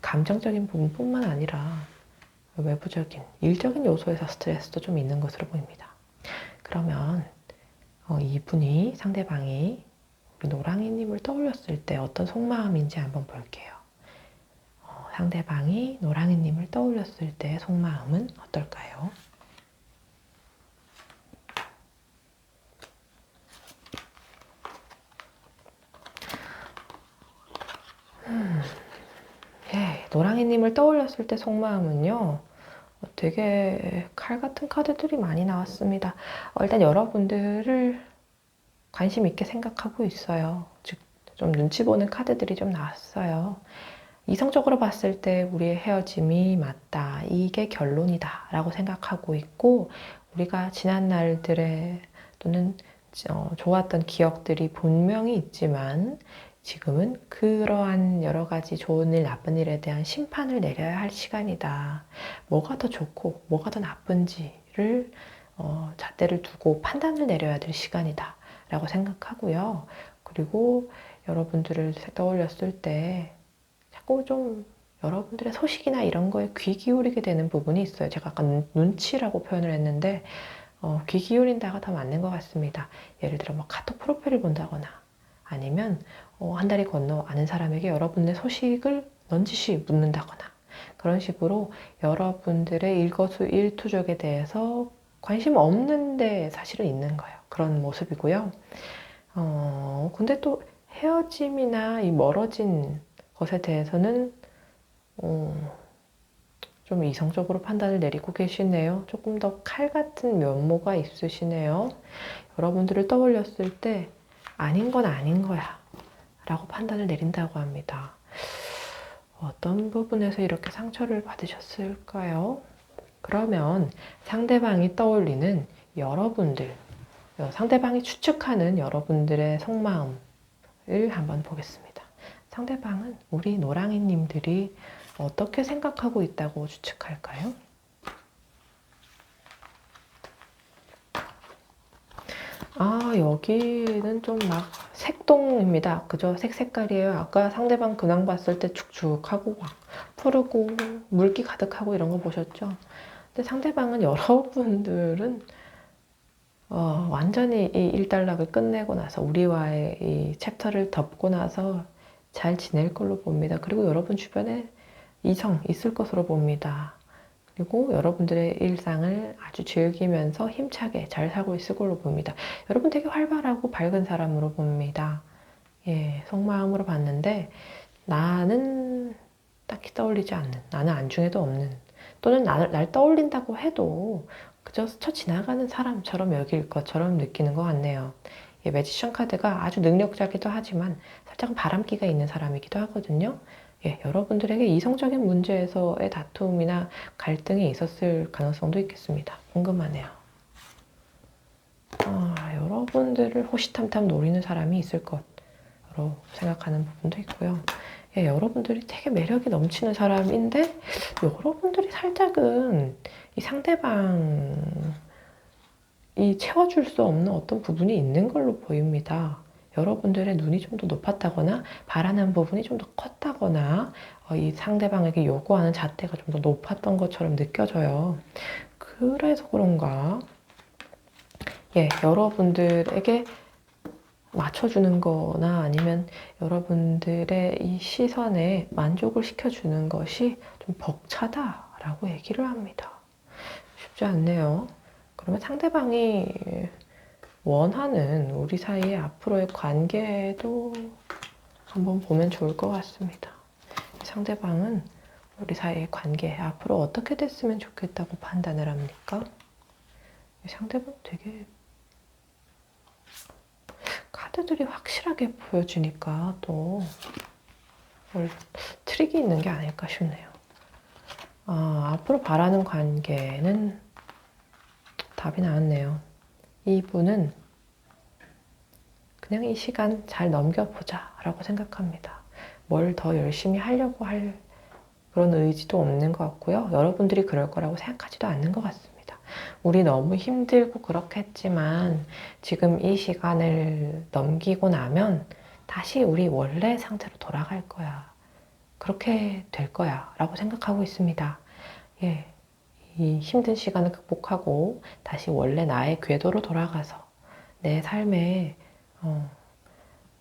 감정적인 부분뿐만 아니라 외부적인, 일적인 요소에서 스트레스도 좀 있는 것으로 보입니다. 그러면 이분이, 상대방이 우리 노랑이님을 떠올렸을 때 어떤 속마음인지 한번 볼게요. 상대방이 노랑이님을 떠올렸을 때 속마음은 어떨까요? 예, 노랑이님을 떠올렸을 때 속마음은요, 되게 칼 같은 카드들이 많이 나왔습니다. 일단 여러분들을 관심 있게 생각하고 있어요. 즉, 좀 눈치 보는 카드들이 좀 나왔어요. 이성적으로 봤을 때 우리의 헤어짐이 맞다. 이게 결론이다. 라고 생각하고 있고, 우리가 지난 날들의 또는 좋았던 기억들이 분명히 있지만, 지금은 그러한 여러 가지 좋은 일, 나쁜 일에 대한 심판을 내려야 할 시간이다. 뭐가 더 좋고, 뭐가 더 나쁜지를 잣대를 두고 판단을 내려야 될 시간이다. 라고 생각하고요. 그리고 여러분들을 떠올렸을 때, 자꾸 좀 여러분들의 소식이나 이런 거에 귀 기울이게 되는 부분이 있어요. 제가 아까 눈치라고 표현을 했는데 귀 기울인다가 더 맞는 것 같습니다. 예를 들어 뭐 카톡 프로필을 본다거나 아니면 한 달이 건너 아는 사람에게 여러분의 소식을 넌지시 묻는다거나 그런 식으로 여러분들의 일거수일투족에 대해서 관심 없는데 사실은 있는 거예요. 그런 모습이고요. 근데 또 헤어짐이나 이 멀어진 것에 대해서는 좀 이성적으로 판단을 내리고 계시네요. 조금 더 칼 같은 면모가 있으시네요. 여러분들을 떠올렸을 때 아닌 건 아닌 거야 라고 판단을 내린다고 합니다. 어떤 부분에서 이렇게 상처를 받으셨을까요? 그러면 상대방이 떠올리는 여러분들, 상대방이 추측하는 여러분들의 속마음을 한번 보겠습니다. 상대방은 우리 노랑이님들이 어떻게 생각하고 있다고 추측할까요? 여기는 좀 막 색동입니다. 그죠? 색깔이에요. 아까 상대방 근황 봤을 때 축축하고 막 푸르고 물기 가득하고 이런 거 보셨죠? 근데 상대방은 여러분들은 완전히 이 일단락을 끝내고 나서 우리와의 이 챕터를 덮고 나서 잘 지낼 걸로 봅니다. 그리고 여러분 주변에 이성 있을 것으로 봅니다. 그리고 여러분들의 일상을 아주 즐기면서 힘차게 잘 살고 있을 걸로 봅니다. 여러분 되게 활발하고 밝은 사람으로 봅니다. 예, 속마음으로 봤는데 나는 딱히 떠올리지 않는, 나는 안중에도 없는, 또는 날 떠올린다고 해도 그저 스쳐 지나가는 사람처럼 여길 것처럼 느끼는 것 같네요. 예, 매지션 카드가 아주 능력자기도 하지만 살짝 바람기가 있는 사람이기도 하거든요. 예, 여러분들에게 이성적인 문제에서의 다툼이나 갈등이 있었을 가능성도 있겠습니다. 궁금하네요. 여러분들을 호시탐탐 노리는 사람이 있을 것으로 생각하는 부분도 있고요. 예, 여러분들이 되게 매력이 넘치는 사람인데 여러분들이 살짝은 이 상대방이 채워줄 수 없는 어떤 부분이 있는 걸로 보입니다. 여러분들의 눈이 좀 더 높았다거나 바라는 부분이 좀 더 컸다거나 이 상대방에게 요구하는 잣대가 좀 더 높았던 것처럼 느껴져요. 그래서 그런가? 예, 여러분들에게 맞춰주는 거나 아니면 여러분들의 이 시선에 만족을 시켜주는 것이 좀 벅차다라고 얘기를 합니다. 쉽지 않네요. 그러면 상대방이 원하는 우리 사이의 앞으로의 관계도 한번 보면 좋을 것 같습니다. 상대방은 우리 사이의 관계, 앞으로 어떻게 됐으면 좋겠다고 판단을 합니까? 상대방 되게 카드들이 확실하게 보여지니까 또 트릭이 있는 게 아닐까 싶네요. 앞으로 바라는 관계는 답이 나왔네요. 이분은 그냥 이 시간 잘 넘겨보자 라고 생각합니다. 뭘 더 열심히 하려고 할 그런 의지도 없는 것 같고요. 여러분들이 그럴 거라고 생각하지도 않는 것 같습니다. 우리 너무 힘들고 그렇게 했지만 지금 이 시간을 넘기고 나면 다시 우리 원래 상태로 돌아갈 거야. 그렇게 될 거야 라고 생각하고 있습니다. 예, 이 힘든 시간을 극복하고 다시 원래 나의 궤도로 돌아가서 내 삶의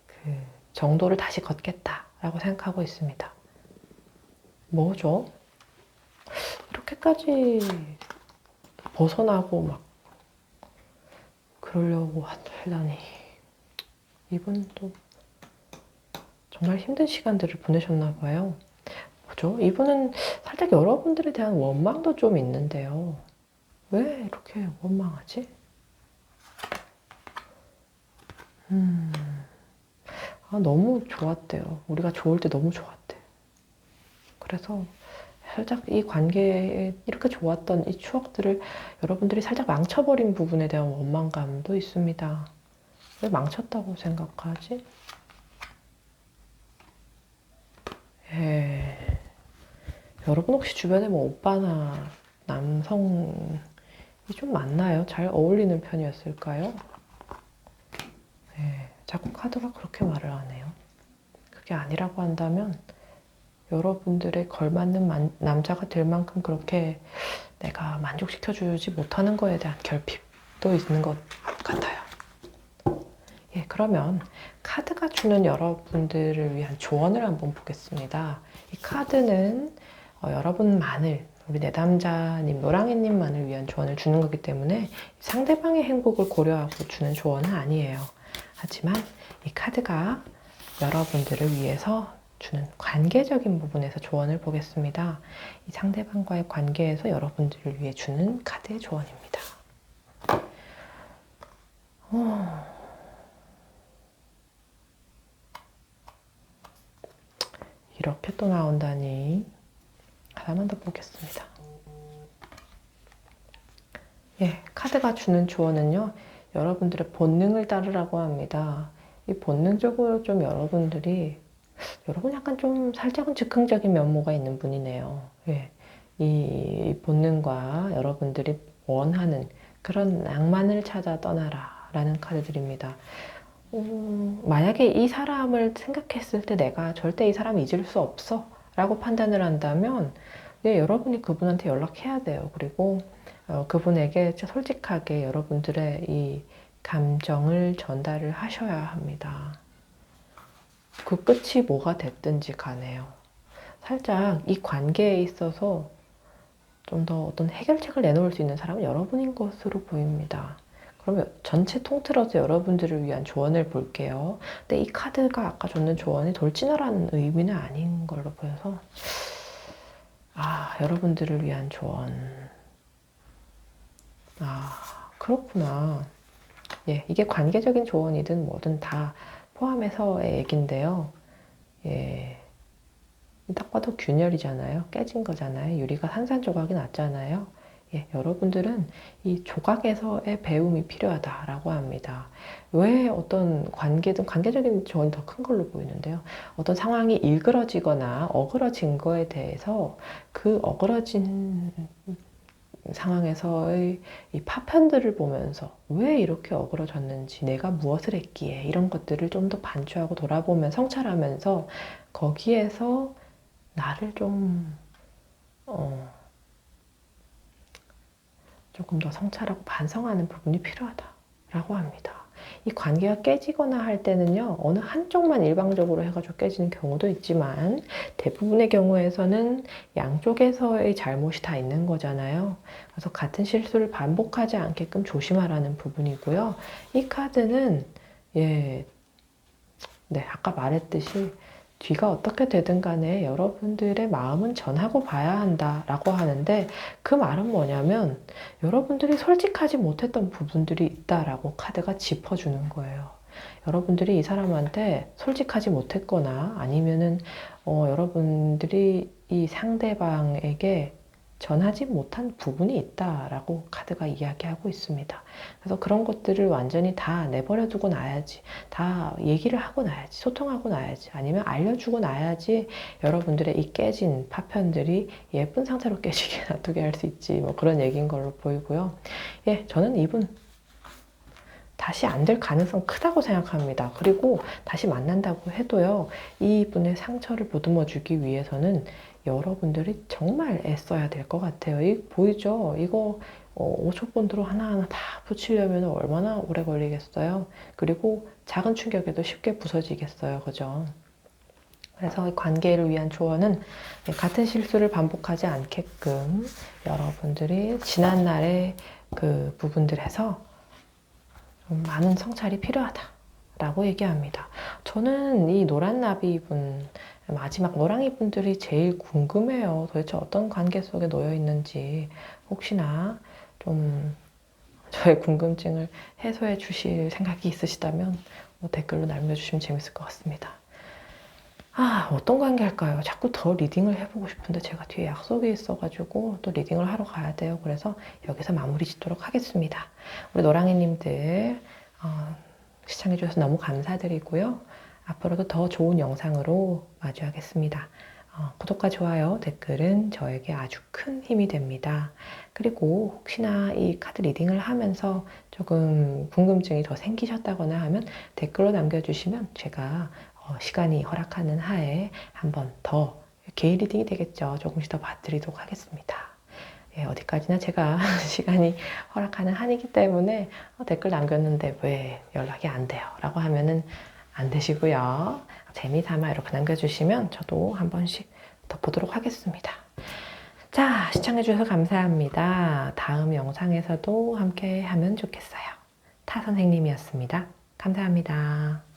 그 정도를 다시 걷겠다 라고 생각하고 있습니다. 뭐죠? 이렇게까지 벗어나고 막 그러려고 하다니 이분도 정말 힘든 시간들을 보내셨나 봐요. 뭐죠? 이분은 살짝 여러분들에 대한 원망도 좀 있는데요. 왜 이렇게 원망하지? 너무 좋았대요. 우리가 좋을 때 너무 좋았대. 그래서 살짝 이 관계에 이렇게 좋았던 이 추억들을 여러분들이 살짝 망쳐버린 부분에 대한 원망감도 있습니다. 왜 망쳤다고 생각하지? 예. 여러분 혹시 주변에 뭐 오빠나 남성이 좀 많나요? 잘 어울리는 편이었을까요? 예. 자꾸 카드가 그렇게 말을 하네요. 그게 아니라고 한다면 여러분들의 걸맞는 남자가 될 만큼 그렇게 내가 만족시켜주지 못하는 거에 대한 결핍도 있는 것 같아요. 예, 그러면 카드가 주는 여러분들을 위한 조언을 한번 보겠습니다. 이 카드는 여러분만을, 우리 내담자님, 노랑이님만을 위한 조언을 주는 거기 때문에 상대방의 행복을 고려하고 주는 조언은 아니에요. 하지만 이 카드가 여러분들을 위해서 주는 관계적인 부분에서 조언을 보겠습니다. 이 상대방과의 관계에서 여러분들을 위해 주는 카드의 조언입니다. 이렇게 또 나온다니. 하나만 더 보겠습니다. 예, 카드가 주는 조언은요, 여러분들의 본능을 따르라고 합니다. 이 본능적으로 좀 여러분 약간 좀 살짝은 즉흥적인 면모가 있는 분이네요. 예, 이 본능과 여러분들이 원하는 그런 낭만을 찾아 떠나라 라는 카드들입니다. 만약에 이 사람을 생각했을 때 내가 절대 이 사람 잊을 수 없어 라고 판단을 한다면 예, 여러분이 그분한테 연락해야 돼요. 그리고 그분에게 솔직하게 여러분들의 이 감정을 전달을 하셔야 합니다. 그 끝이 뭐가 됐든지 간에요. 살짝 이 관계에 있어서 좀 더 어떤 해결책을 내놓을 수 있는 사람은 여러분인 것으로 보입니다. 그러면 전체 통틀어서 여러분들을 위한 조언을 볼게요. 근데 이 카드가 아까 줬는 조언이 돌진하라는 의미는 아닌 걸로 보여서 여러분들을 위한 조언. 그렇구나. 예, 이게 관계적인 조언이든 뭐든 다 포함해서의 얘긴데요. 예, 딱 봐도 균열이잖아요. 깨진 거잖아요. 유리가 산산조각이 났잖아요. 예, 여러분들은 이 조각에서의 배움이 필요하다라고 합니다. 왜 어떤 관계든 관계적인 조언이 더 큰 걸로 보이는데요. 어떤 상황이 일그러지거나 어그러진 거에 대해서 그 어그러진 상황에서의 이 파편들을 보면서 왜 이렇게 어그러졌는지, 내가 무엇을 했기에, 이런 것들을 좀 더 반추하고 돌아보면 성찰하면서 거기에서 나를 좀 조금 더 성찰하고 반성하는 부분이 필요하다라고 합니다. 이 관계가 깨지거나 할 때는요, 어느 한쪽만 일방적으로 해가지고 깨지는 경우도 있지만 대부분의 경우에서는 양쪽에서의 잘못이 다 있는 거잖아요. 그래서 같은 실수를 반복하지 않게끔 조심하라는 부분이고요. 이 카드는 예, 네, 아까 말했듯이 뒤가 어떻게 되든 간에 여러분들의 마음은 전하고 봐야 한다라고 하는데, 그 말은 뭐냐면 여러분들이 솔직하지 못했던 부분들이 있다라고 카드가 짚어주는 거예요. 여러분들이 이 사람한테 솔직하지 못했거나 아니면은 여러분들이 이 상대방에게 전하지 못한 부분이 있다라고 카드가 이야기하고 있습니다. 그래서 그런 것들을 완전히 다 내버려 두고 나야지, 다 얘기를 하고 나야지, 소통하고 나야지, 아니면 알려주고 나야지 여러분들의 이 깨진 파편들이 예쁜 상태로 깨지게 놔두게 할 수 있지, 뭐 그런 얘기인 걸로 보이고요. 예, 저는 이분 다시 안 될 가능성 크다고 생각합니다. 그리고 다시 만난다고 해도요, 이분의 상처를 보듬어 주기 위해서는 여러분들이 정말 애써야 될 것 같아요. 이 보이죠? 이거 5초 본드로 하나하나 다 붙이려면 얼마나 오래 걸리겠어요? 그리고 작은 충격에도 쉽게 부서지겠어요. 그죠? 그래서 이 관계를 위한 조언은 같은 실수를 반복하지 않게끔 여러분들이 지난날의 그 부분들에서 좀 많은 성찰이 필요하다라고 얘기합니다. 저는 이 노란 나비분, 마지막 노랑이 분들이 제일 궁금해요. 도대체 어떤 관계 속에 놓여 있는지. 혹시나 좀 저의 궁금증을 해소해 주실 생각이 있으시다면 댓글로 남겨주시면 재밌을 것 같습니다. 어떤 관계일까요? 자꾸 더 리딩을 해보고 싶은데 제가 뒤에 약속이 있어가지고 또 리딩을 하러 가야 돼요. 그래서 여기서 마무리 짓도록 하겠습니다. 우리 노랑이님들 시청해주셔서 너무 감사드리고요. 앞으로도 더 좋은 영상으로 마주하겠습니다. 구독과 좋아요, 댓글은 저에게 아주 큰 힘이 됩니다. 그리고 혹시나 이 카드 리딩을 하면서 조금 궁금증이 더 생기셨다거나 하면 댓글로 남겨주시면 제가 시간이 허락하는 하에 한 번 더 개인 리딩이 되겠죠. 조금씩 더 봐드리도록 하겠습니다. 예, 어디까지나 제가 시간이 허락하는 한이기 때문에 댓글 남겼는데 왜 연락이 안 돼요? 라고 하면은 안 되시고요. 재미삼아 이렇게 남겨주시면 저도 한 번씩 더 보도록 하겠습니다. 자, 시청해주셔서 감사합니다. 다음 영상에서도 함께 하면 좋겠어요. 타 선생님이었습니다. 감사합니다.